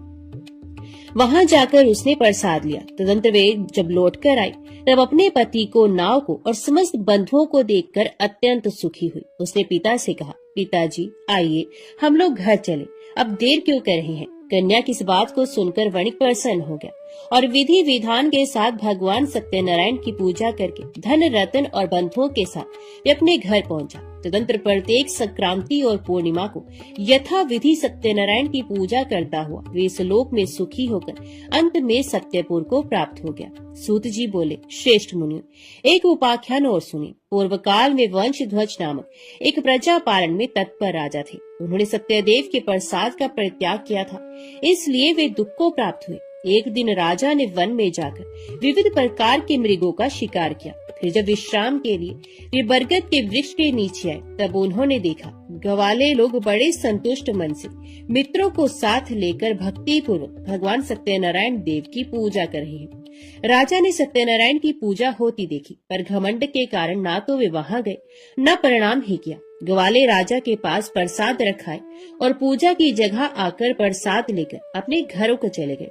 वहाँ जाकर उसने प्रसाद लिया। तदंतर वे जब लौट कर आई तब अपने पति को, नाव को और समस्त बंधुओं को देखकर अत्यंत सुखी हुई। उसने पिता से कहा, पिताजी, आइए हम लोग घर चले, अब देर क्यों कर रहे हैं? कन्या की इस बात को सुनकर वणिक प्रसन्न हो गया और विधि विधान के साथ भगवान सत्यनारायण की पूजा करके धन रतन और बंधुओं के साथ वे अपने घर पहुंचा। तदंतर प्रत्येक संक्रांति और पूर्णिमा को यथा विधि सत्यनारायण की पूजा करता हुआ वे इस लोक में सुखी होकर अंत में सत्यपुर को प्राप्त हो गया। सूत जी बोले, श्रेष्ठ मुनियों, एक उपाख्यान और सुनिए। पूर्व काल में वंशध्वज नामक एक प्रजा पालन में तत्पर राजा थे। उन्होंने सत्यदेव के प्रसाद का परित्याग किया था, इसलिए वे दुख को प्राप्त हुए। एक दिन राजा ने वन में जाकर विविध प्रकार के मृगों का शिकार किया। फिर जब विश्राम के लिए वे बरगद के वृक्ष के नीचे आए तब उन्होंने देखा ग्वाले लोग बड़े संतुष्ट मन से मित्रों को साथ लेकर भक्ति पूर्वक भगवान सत्यनारायण देव की पूजा कर रहे हैं। राजा ने सत्यनारायण की पूजा होती देखी, पर घमंड के कारण ना तो वे वहाँ गए न प्रणाम ही किया। ग्वाले राजा के पास प्रसाद रखाए और पूजा की जगह आकर प्रसाद लेकर अपने घरों को चले गए।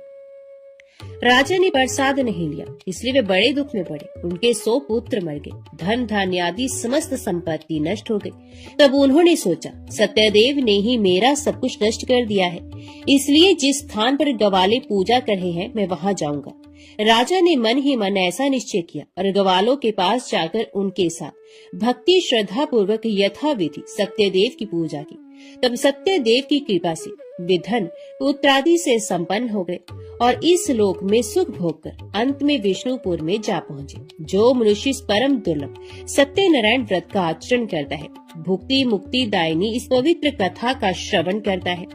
राजा ने प्रसाद नहीं लिया, इसलिए वे बड़े दुख में पड़े। उनके 100 पुत्र मर गए, धन धान्य आदि समस्त संपत्ति नष्ट हो गई। तब उन्होंने सोचा, सत्यदेव ने ही मेरा सब कुछ नष्ट कर दिया है, इसलिए जिस स्थान पर ग्वाले पूजा कर रहे हैं मैं वहां जाऊंगा। राजा ने मन ही मन ऐसा निश्चय किया और ग्वालों के पास जाकर उनके साथ भक्ति श्रद्धा पूर्वक यथाविधि सत्यदेव की पूजा की। तब सत्यदेव की कृपा से वे धन पुत्रादि से संपन्न हो गए और इस लोक में सुख भोग कर अंत में विष्णुपुर में जा पहुँचे। जो मनुष्य इस परम दुर्लभ सत्यनारायण व्रत का आचरण करता है, भुक्ति मुक्ति दायिनी इस पवित्र कथा का श्रवण करता है,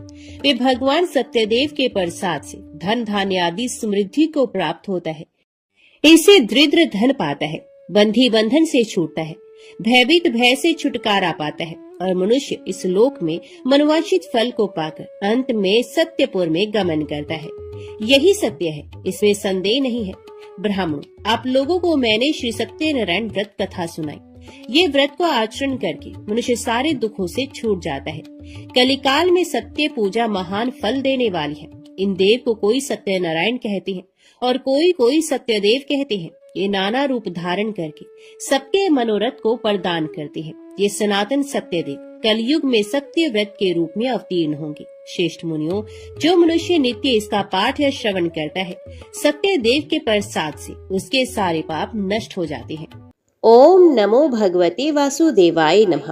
वे भगवान सत्यदेव के प्रसाद से धन धान्य आदि समृद्धि को प्राप्त होता है। इसे दृढ़ धन पाता है, बंधी बंधन से छूटता है, भयभीत भय से छुटकारा पाता है और मनुष्य इस लोक में मनोवांछित फल को पाकर अंत में सत्यपुर में गमन करता है। यही सत्य है, इसमें संदेह नहीं है। ब्राह्मणों, आप लोगों को मैंने श्री सत्यनारायण व्रत कथा सुनाई। ये व्रत को आचरण करके मनुष्य सारे दुखों से छूट जाता है। कलिकाल में सत्य पूजा महान फल देने वाली है। इन देव को कोई सत्यनारायण कहते हैं और कोई सत्यदेव कहते हैं। ये नाना रूप धारण करके सबके मनोरथ को प्रदान करते हैं। ये सनातन सत्यदेव कलयुग में सत्य व्रत के रूप में अवतीर्ण होंगे। श्रेष्ठ मुनियों, जो मनुष्य नित्य इसका पाठ या श्रवण करता है, सत्यदेव के प्रसाद से उसके सारे पाप नष्ट हो जाते हैं। ओम नमो भगवते वासुदेवाय नमः।